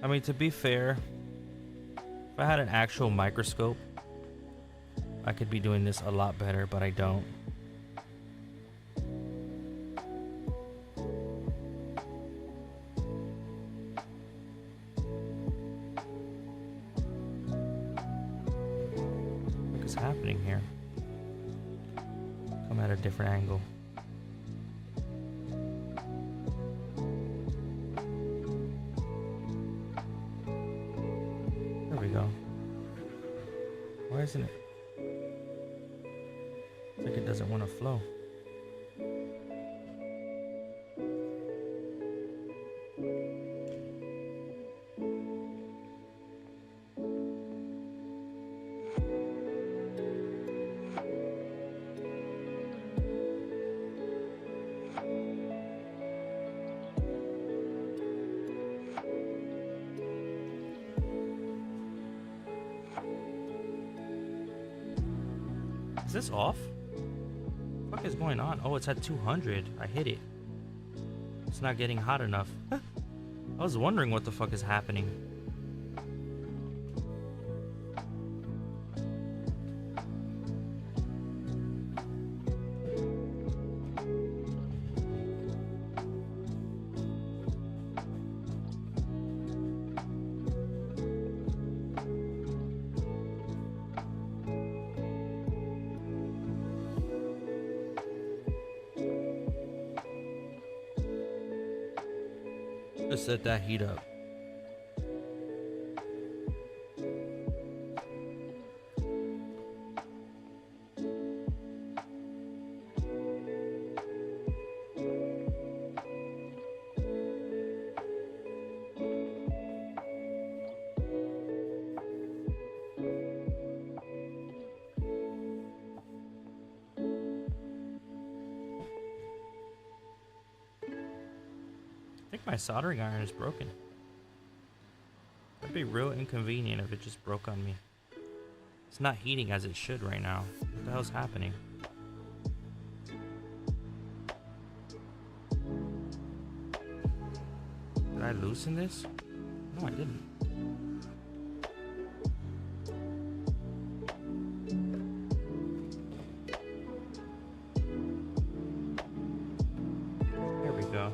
I mean, to be fair, if I had an actual microscope, I could be doing this a lot better, but I don't. Happening here. Come at a different angle. There we go. Why isn't it? It's like it doesn't want to flow. this off? What the fuck is going on? Oh, it's at 200. I hit it. It's not getting hot enough. I was wondering what the fuck is happening. Just let that heat up. I think my soldering iron is broken. That'd be real inconvenient if it just broke on me. It's not heating as it should right now. What the hell's happening? Did I loosen this? No, I didn't. There we go.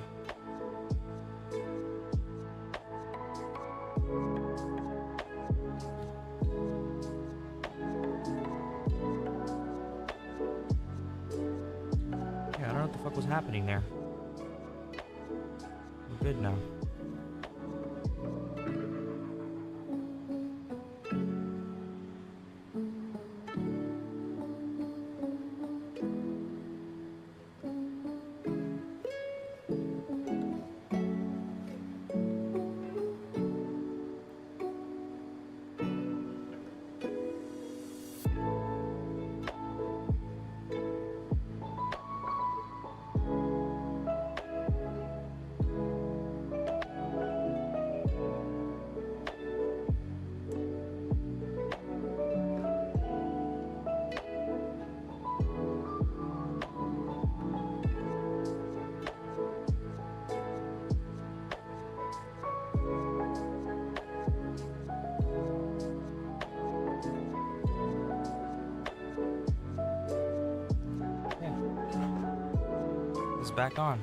Yeah, I don't know what the fuck was happening there. I'm good now. It's back on.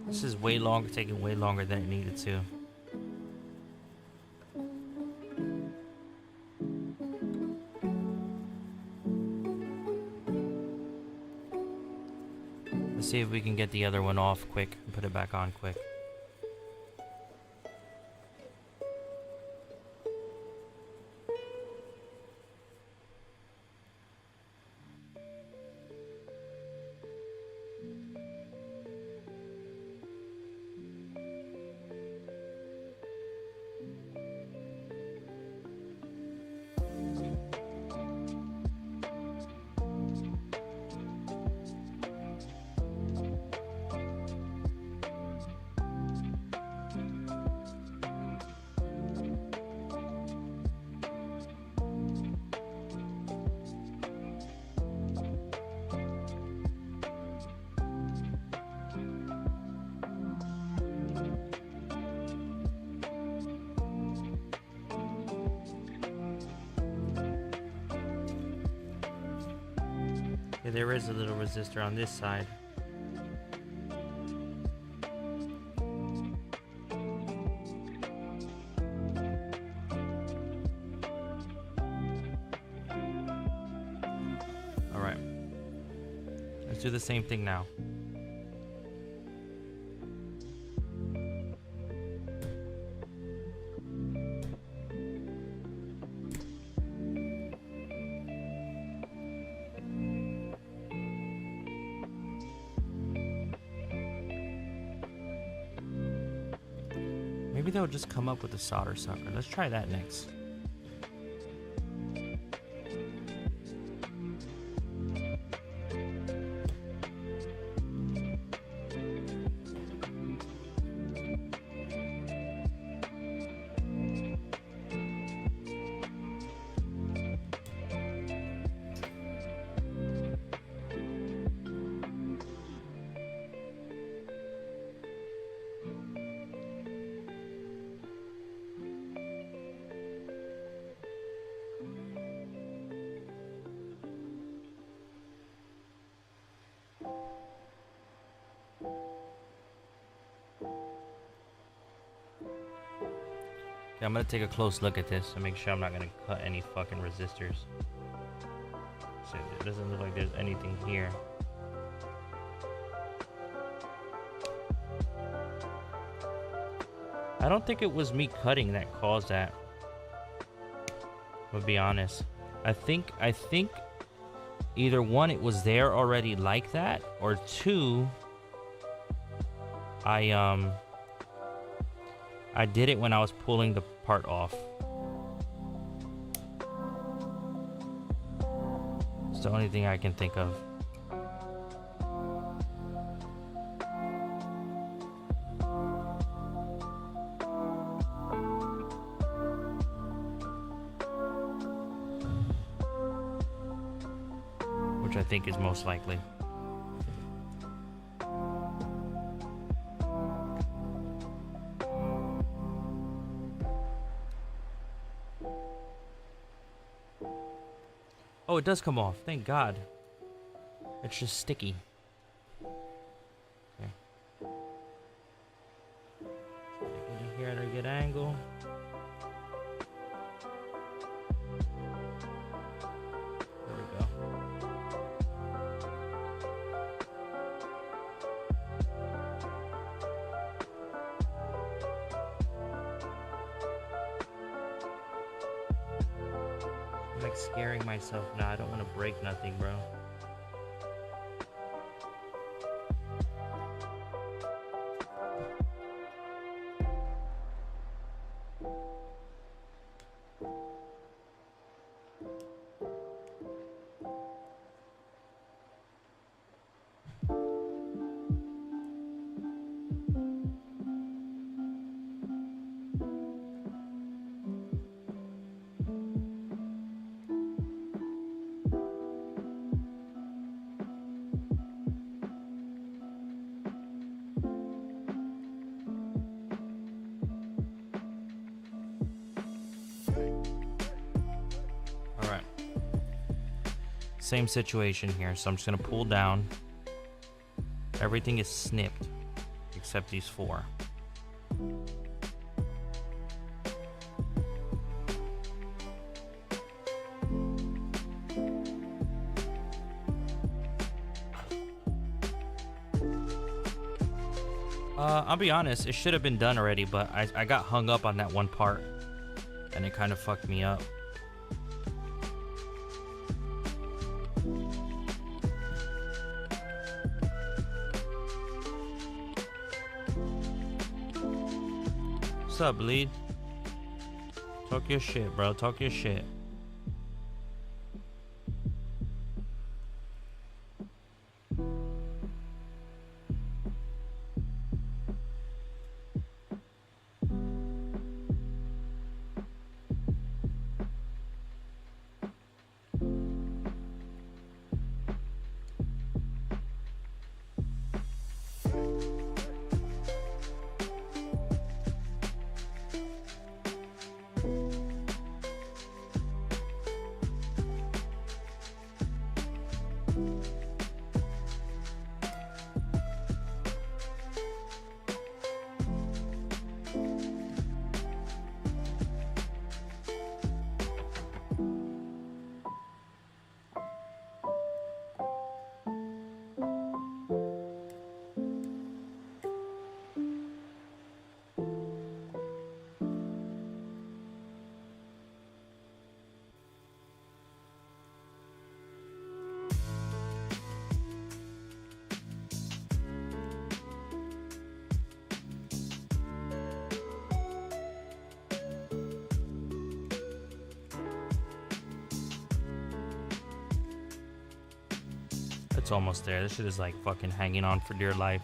This is way longer, taking way longer than it needed to. Let's see if we can get the other one off quick and put it back on quick. Yeah, there is a little resistor on this side. All right. Let's do the same thing now. Maybe they'll just come up with a solder sucker. Let's try that next. Okay, I'm gonna take a close look at this and make sure I'm not gonna cut any fucking resistors. So it doesn't look like there's anything here. I don't think it was me cutting that caused that. To be honest, I think either one, it was there already like that, or two, I did it when I was pulling the part off. It's the only thing I can think of. Which I think is most likely. Oh, it does come off. Thank God. It's just sticky. Okay. Get it here at a good angle. There we go. I'm like scaring myself now. I don't want to break nothing, bro. Alright. Same situation here, so I'm just gonna pull down. Everything is snipped except these four. I'll be honest, it should have been done already, but I got hung up on that one part and it kind of fucked me up. What's up, Bleed? Talk your shit, bro. Talk your shit. It's almost there. This shit is like fucking hanging on for dear life.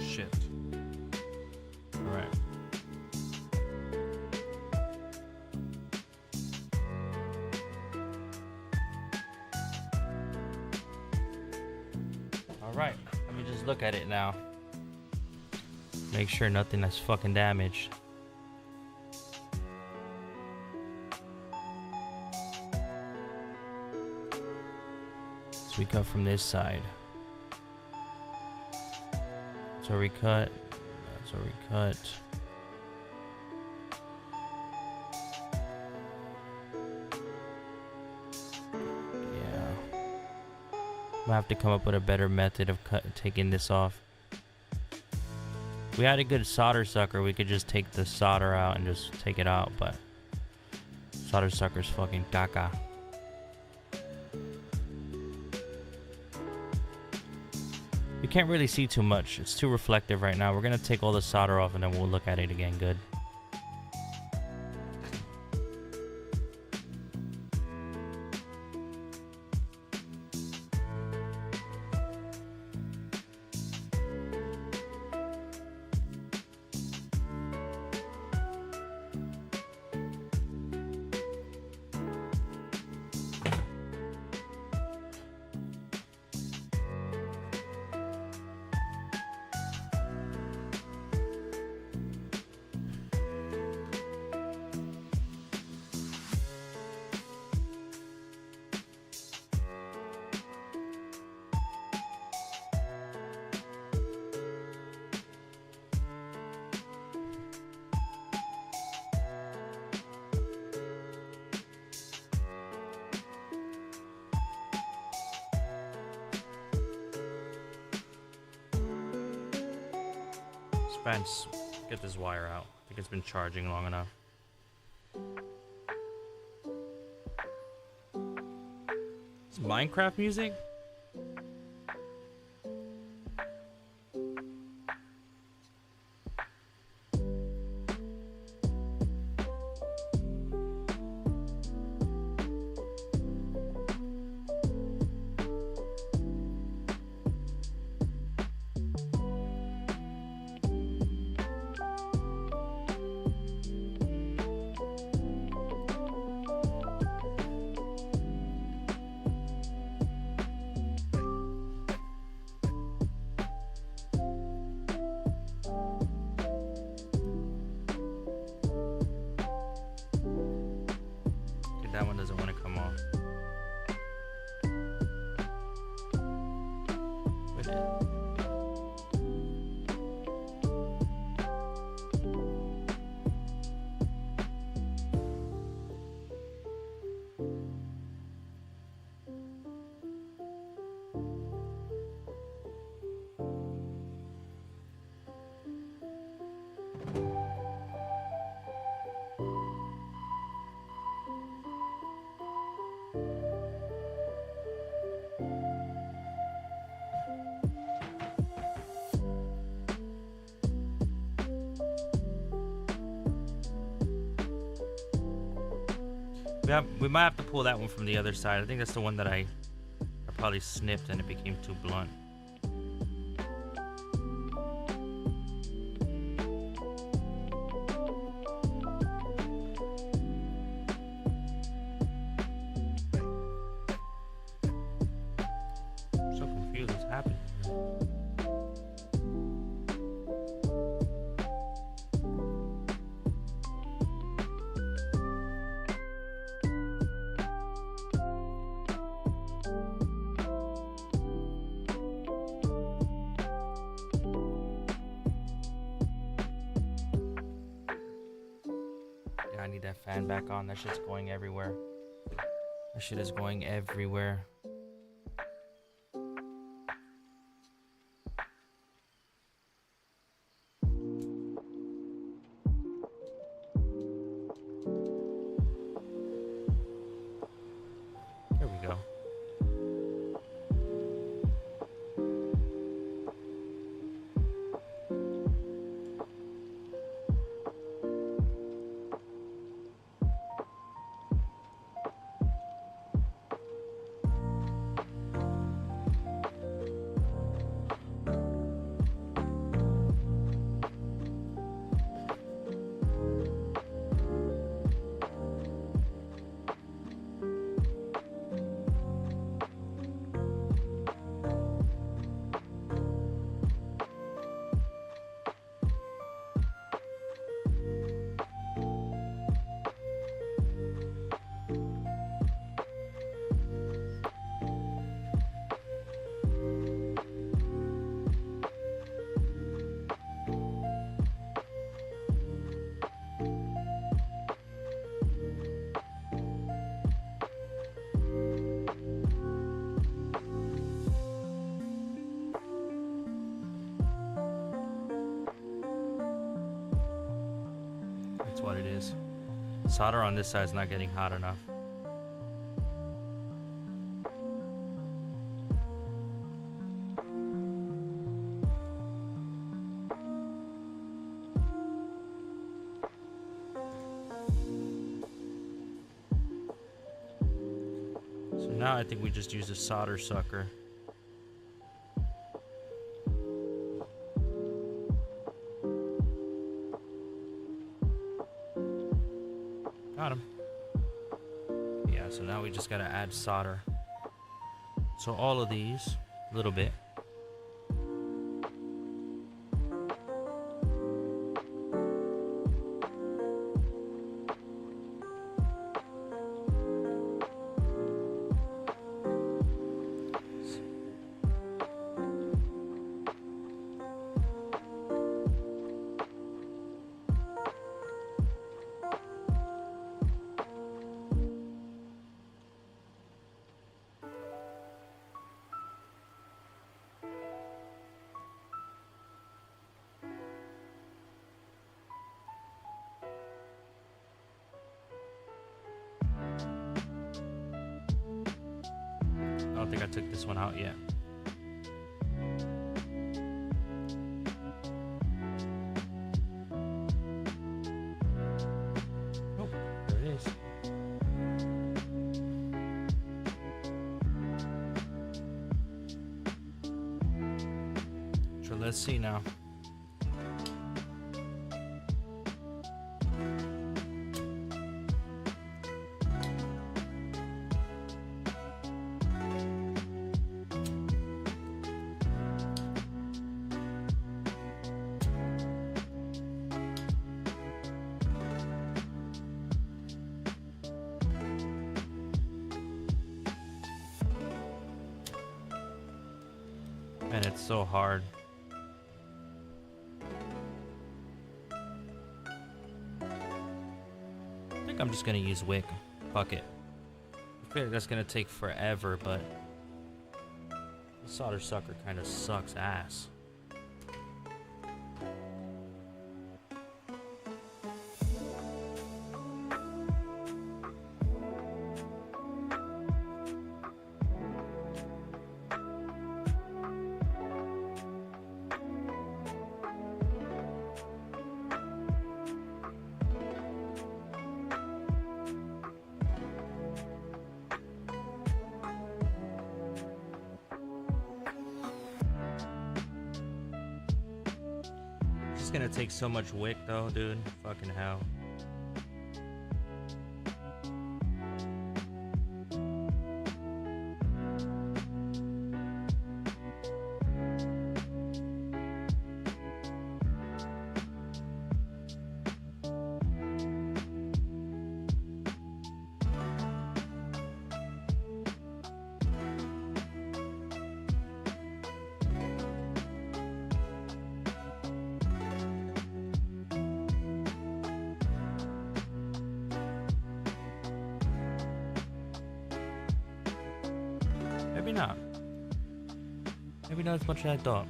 Shit. All right. Alright, let me just look at it now. Make sure nothing that's fucking damaged. we cut from this side. That's where we cut. That's where we cut. Yeah. I'll have to come up with a better method of taking this off. If we had a good solder sucker, we could just take the solder out and just take it out, but solder sucker's fucking caca. You can't really see too much. It's too reflective right now. We're gonna take all the solder off and then we'll look at it again good. Spence, get this wire out. I think it's been charging long enough. It's Minecraft music? That one doesn't want to come off. We might have to pull that one from the other side. I think that's the one that I probably snipped and it became too blunt. I'm so confused. What's happening? I need that fan back on. That shit's going everywhere. That shit is going everywhere. There we go. what it is. Solder on this side is not getting hot enough. So now I think we just use a solder sucker. Got him. Yeah, so now we just gotta add solder. So all of these, a little bit. I don't think I took this one out yet. Oh, there it is. So let's see now. And it's so hard. I think I'm just gonna use wick. Fuck it. I feel like that's gonna take forever, but the solder sucker kind of sucks ass. It's gonna take so much wick though, dude. Fucking hell. Maybe not. Maybe not as much as I thought.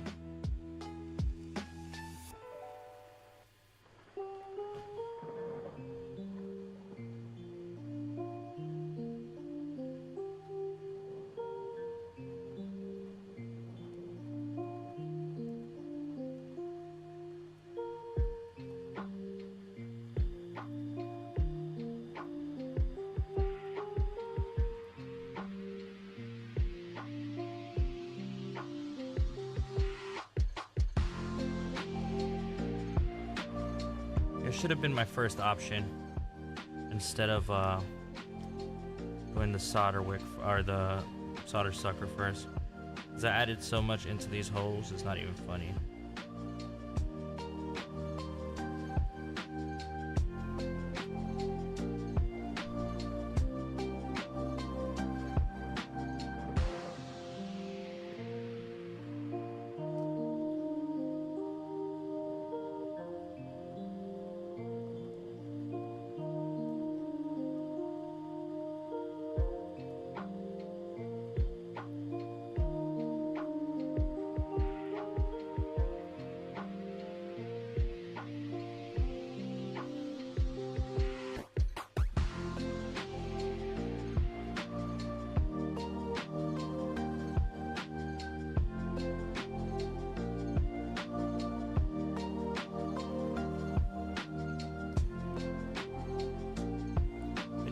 It should have been my first option instead of doing the solder wick or the solder sucker first. Because I added so much into these holes, it's not even funny.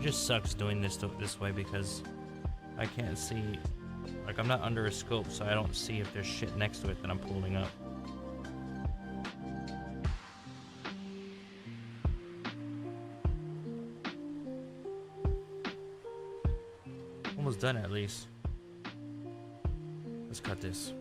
just sucks doing this way because I can't see, like I'm not under a scope, so I don't see if there's shit next to it that I'm pulling up. Almost done at least. Let's cut this.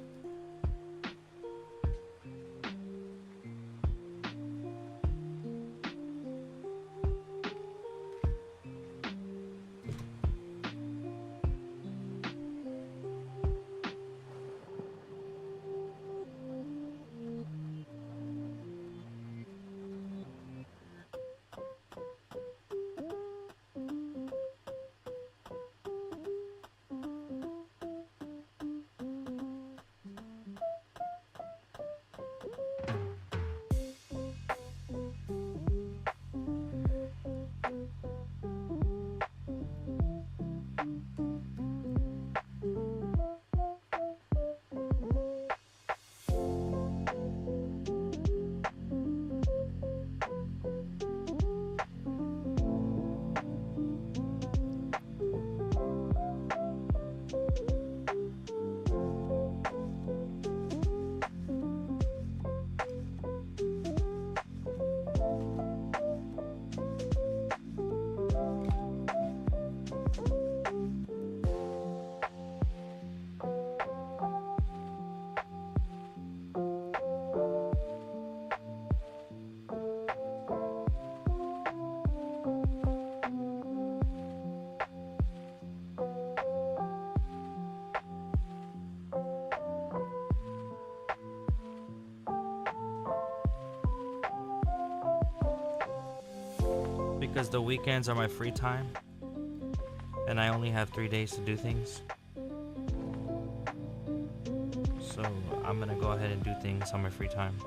Because the weekends are my free time and I only have 3 days to do things. So I'm gonna go ahead and do things on my free time.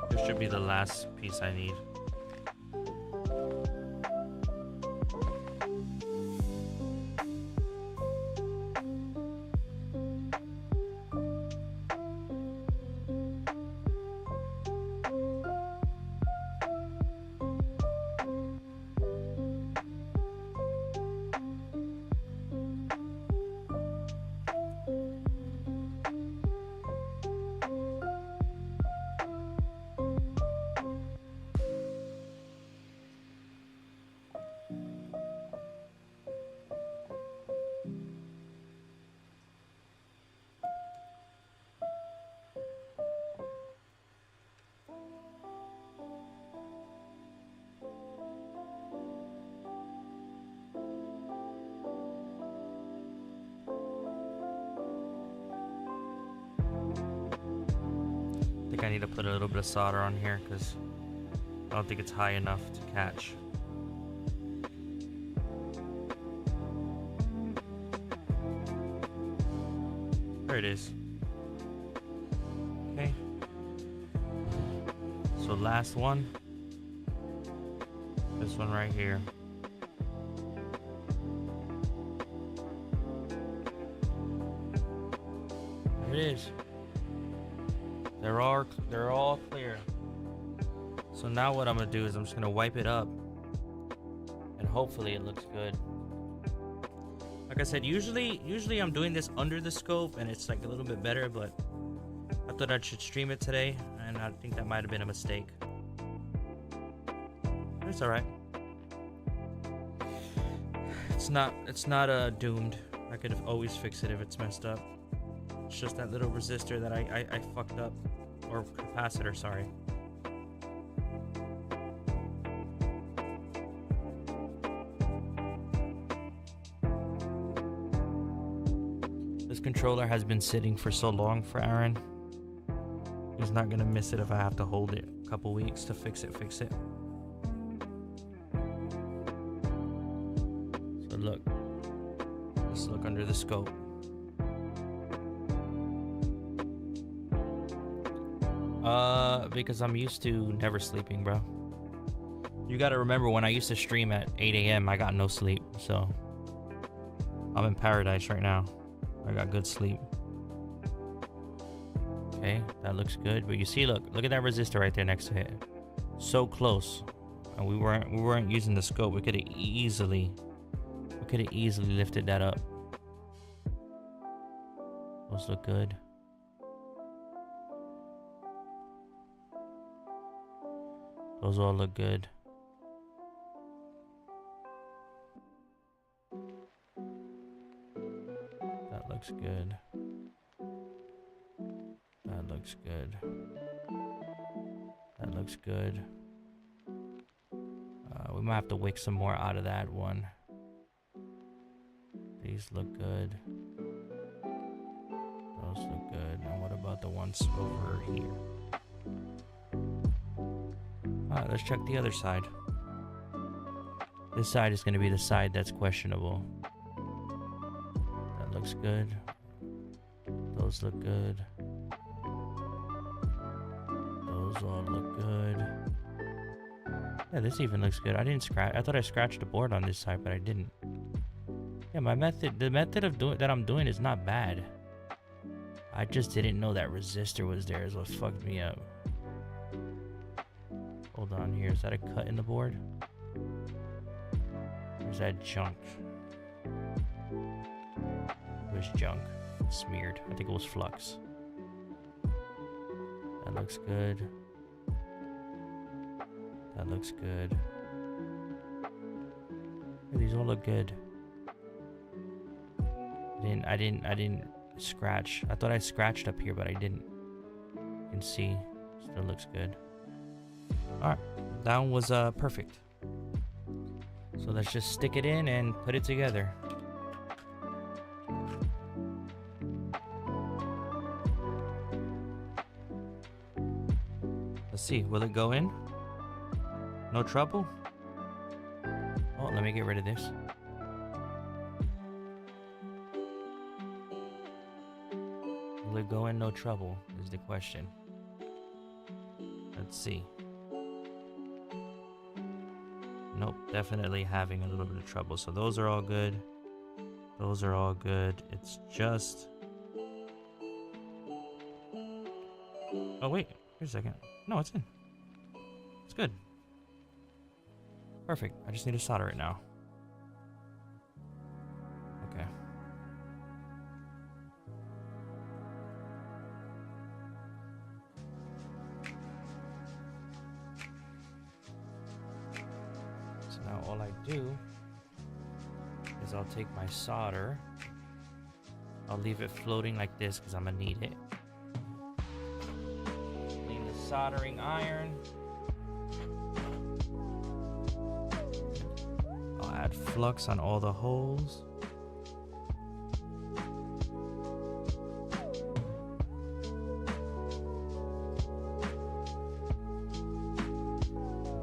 This should be the last piece I need. I need to put a little bit of solder on here because I don't think it's high enough to catch. There it is. Okay. So last one. This one right here. There it is. They're all clear. So now what I'm gonna do is I'm just gonna wipe it up and hopefully it looks good. Like I said, usually I'm doing this under the scope and it's like a little bit better, but I thought I should stream it today and I think that might have been a mistake. It's alright. It's not doomed. I could always fix it if it's messed up. It's just that little resistor that I fucked up. Or capacitor, sorry. This controller has been sitting for so long for Aaron. He's not gonna miss it if I have to hold it a couple weeks to fix it. So look. Let's look under the scope. Because I'm used to never sleeping, bro. You gotta remember when I used to stream at 8 a.m. I got no sleep, so I'm in paradise right now. I got good sleep. Okay, that looks good. But you see, look at that resistor right there next to it. So close. And we weren't using the scope. We could have easily lifted that up. Those look good. Those all look good. That looks good. That looks good. That looks good. We might have to wick some more out of that one. These look good. Those look good. And what about the ones over here? Alright, let's check the other side. This side is going to be the side that's questionable. That looks good. Those look good. Those all look good. Yeah, this even looks good. I didn't scratch. I thought I scratched the board on this side, but I didn't. Yeah, the method of doing that I'm doing is not bad. I just didn't know that resistor was there is what fucked me up. Hold on here. Is that a cut in the board? Or is that junk? It was junk. Smeared. I think it was flux. That looks good. That looks good. These all look good. I didn't scratch. I thought I scratched up here, but I didn't. You can see. Still looks good. Alright. That one was perfect. So let's just stick it in and put it together. Let's see. Will it go in? No trouble? Oh, let me get rid of this. Will it go in no trouble is the question. Let's see. Nope, definitely having a little bit of trouble. So those are all good. Those are all good. It's just... Oh, wait. Wait a second. No, it's in. It's good. Perfect. I just need to solder it now. Okay. So now all I do is I'll take my solder. I'll leave it floating like this because I'm gonna need it. Clean the soldering iron. Add flux on all the holes.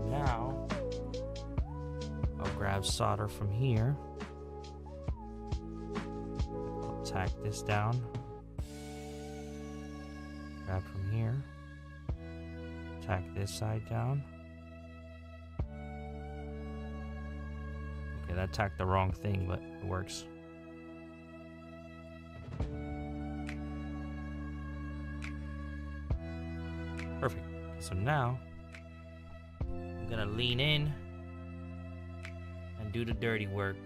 Now, I'll grab solder from here. I'll tack this down. Grab from here. Tack this side down. Okay, that tacked the wrong thing, but it works. Perfect. So now, I'm gonna lean in and do the dirty work.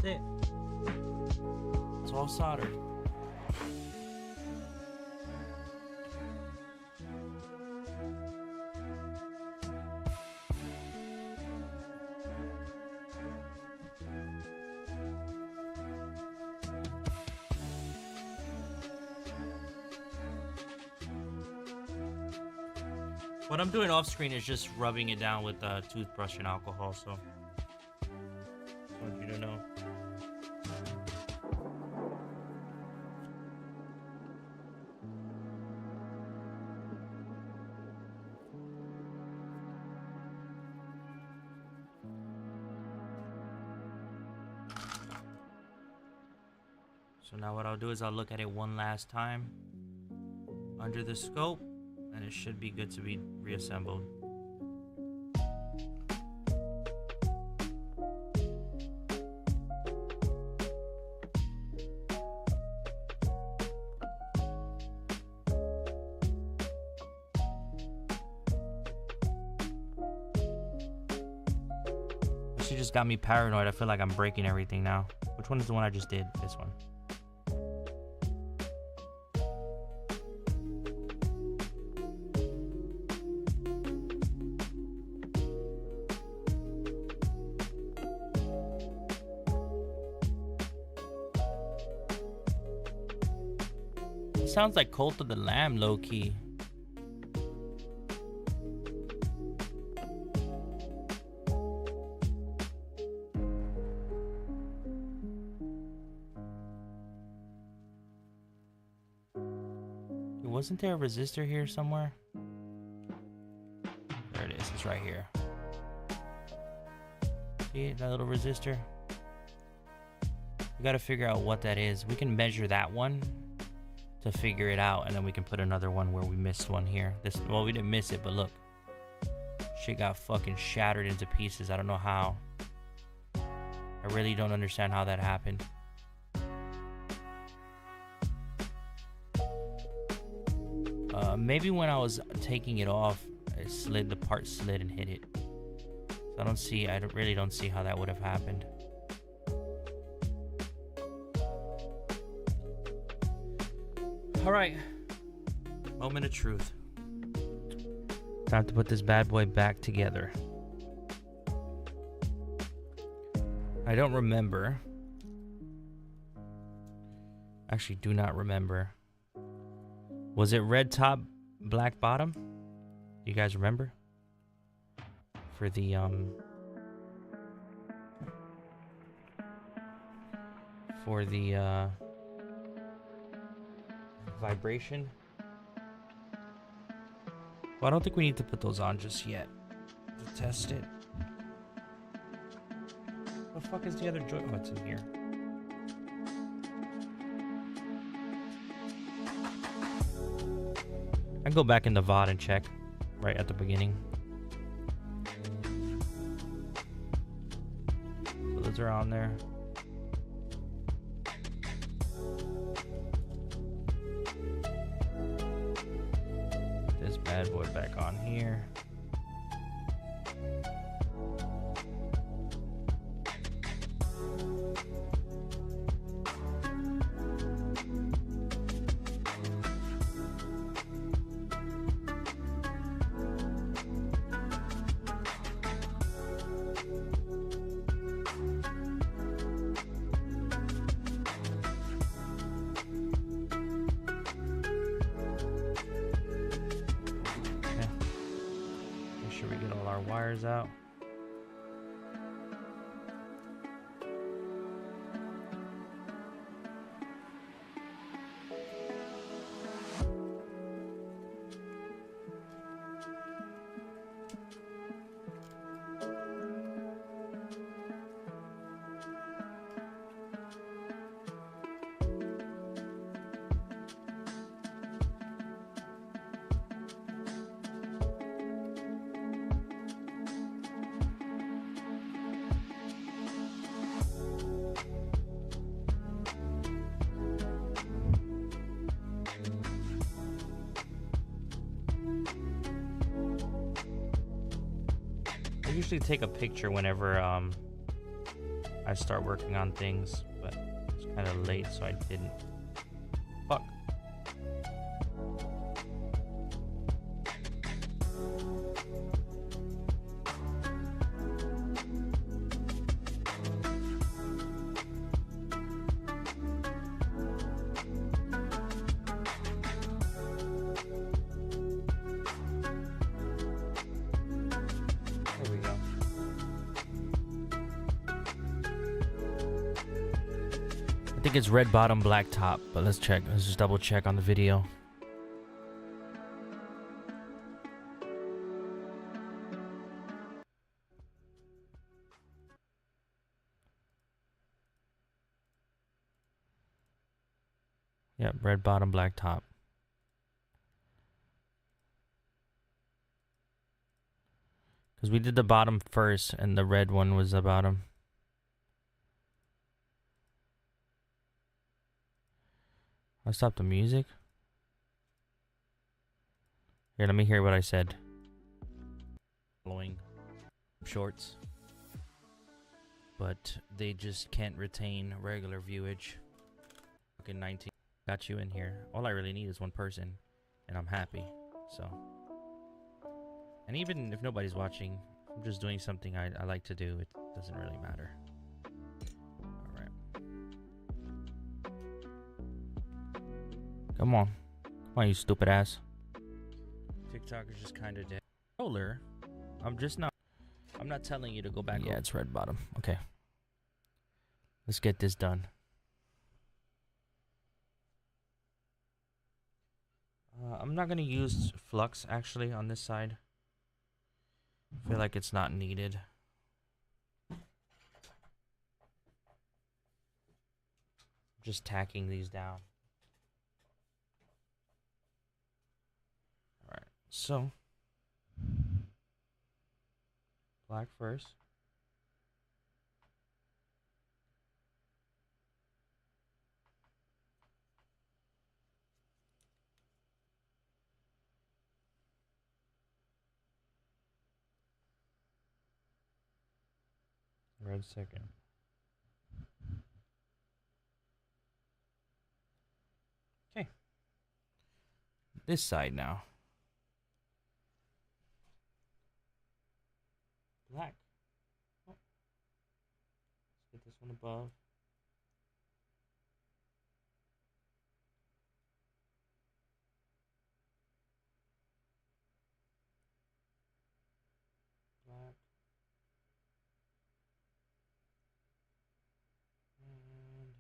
That's it. It's all soldered. What I'm doing off screen is just rubbing it down with a toothbrush and alcohol, so I want you to know. So now what I'll do is I'll look at it one last time under the scope, and it should be good to be reassembled. She just got me paranoid. I feel like I'm breaking everything now. Which one is the one I just did? This one. It sounds like Cult of the Lamb, low-key. Wasn't there a resistor here somewhere? There it is. It's right here. See it? That little resistor? We gotta figure out what that is. We can measure that one to figure it out, and then we can put another one where we missed one here. Well, we didn't miss it, but look. Shit got fucking shattered into pieces. I don't know how. I really don't understand how that happened. Maybe when I was taking it off, the part slid and hit it. So I really don't see how that would have happened. All right, moment of truth. Time to put this bad boy back together. I don't remember. Actually, do not remember. Was it red top, black bottom? You guys remember? For the vibration. Well, I don't think we need to put those on just yet to test it. The fuck is the other joint? Oh, it's in here. I can go back in the VOD and check right at the beginning. So those are on there. This bad boy back on here. Wires out. I usually take a picture whenever I start working on things, but it's kind of late, so I didn't. Fuck. I think it's red bottom, black top, but let's check. Let's just double check on the video. Yep, red bottom, black top. Because we did the bottom first, and the red one was the bottom. I stopped the music. Here, let me hear what I said. Following shorts. But they just can't retain regular viewage. Fucking 19. Got you in here. All I really need is one person. And I'm happy. So. And even if nobody's watching, I'm just doing something I like to do. It doesn't really matter. Alright. Come on. Come on, you stupid ass. TikTok is just kind of dead. Roller. I'm not telling you to go back. Yeah, it's red bottom. Okay. Let's get this done. I'm not going to use flux actually on this side. I feel like it's not needed. Just tacking these down. Alright, so black first. Red second. Okay. This side now. Black. Oh. Let's get this one above. Black. And red.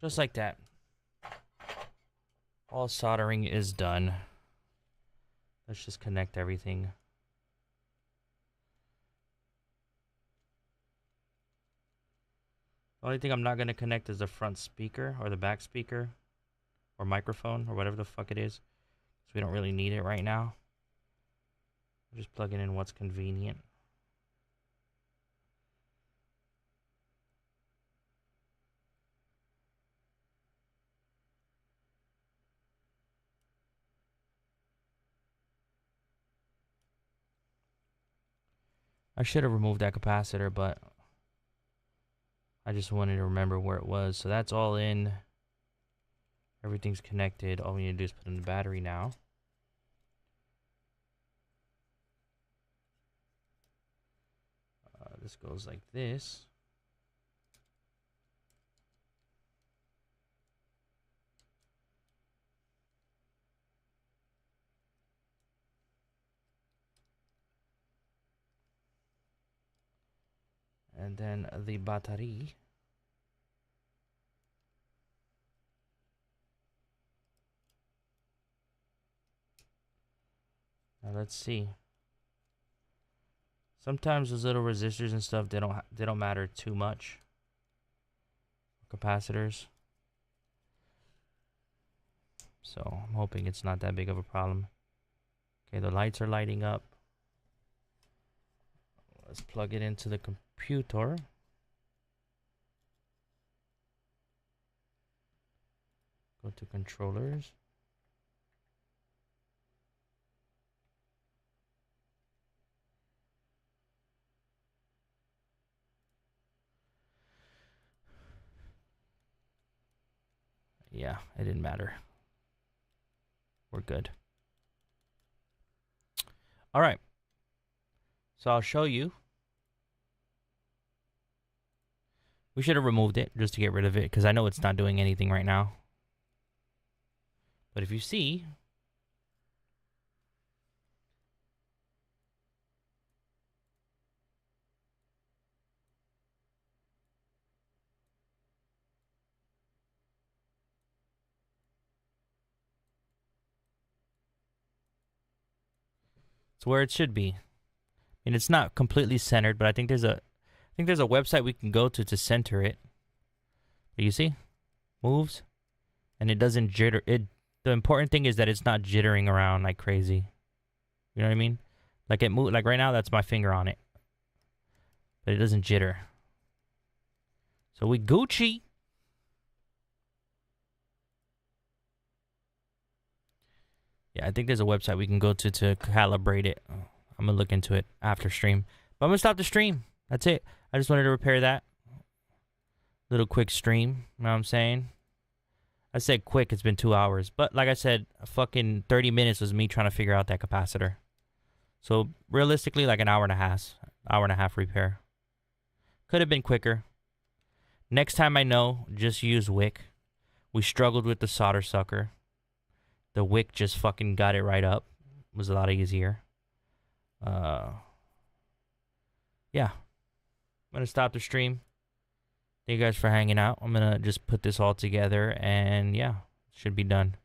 Just like that. All soldering is done. Let's just connect everything. The only thing I'm not going to connect is the front speaker or the back speaker or microphone or whatever the fuck it is. So we don't really need it right now. I'm just plugging in what's convenient. I should have removed that capacitor, but I just wanted to remember where it was. So that's all in. Everything's connected. All we need to do is put in the battery now. This goes like this. And then the battery. Now let's see. Sometimes those little resistors and stuff, they don't matter too much. Capacitors. So I'm hoping it's not that big of a problem. Okay, the lights are lighting up. Let's plug it into the computer. Go to controllers. Yeah, it didn't matter. We're good. All right. So I'll show you. We should have removed it just to get rid of it because I know it's not doing anything right now. But if you see, It's where it should be. And it's not completely centered, but I think there's a website we can go to center it. Do you see? Moves. And it doesn't jitter. The important thing is that it's not jittering around like crazy. You know what I mean? Like it move, like right now that's my finger on it. But it doesn't jitter. So we Gucci. Yeah, I think there's a website we can go to calibrate it. I'm going to look into it after stream. But I'm going to stop the stream. That's it. I just wanted to repair that. Little quick stream. You know what I'm saying? I said quick. It's been 2 hours. But like I said, a fucking 30 minutes was me trying to figure out that capacitor. So realistically, like an hour and a half repair. Could have been quicker. Next time I know, just use wick. We struggled with the solder sucker. The wick just fucking got it right up. It was a lot easier. Yeah. I'm going to stop the stream. Thank you guys for hanging out. I'm going to just put this all together and yeah, should be done.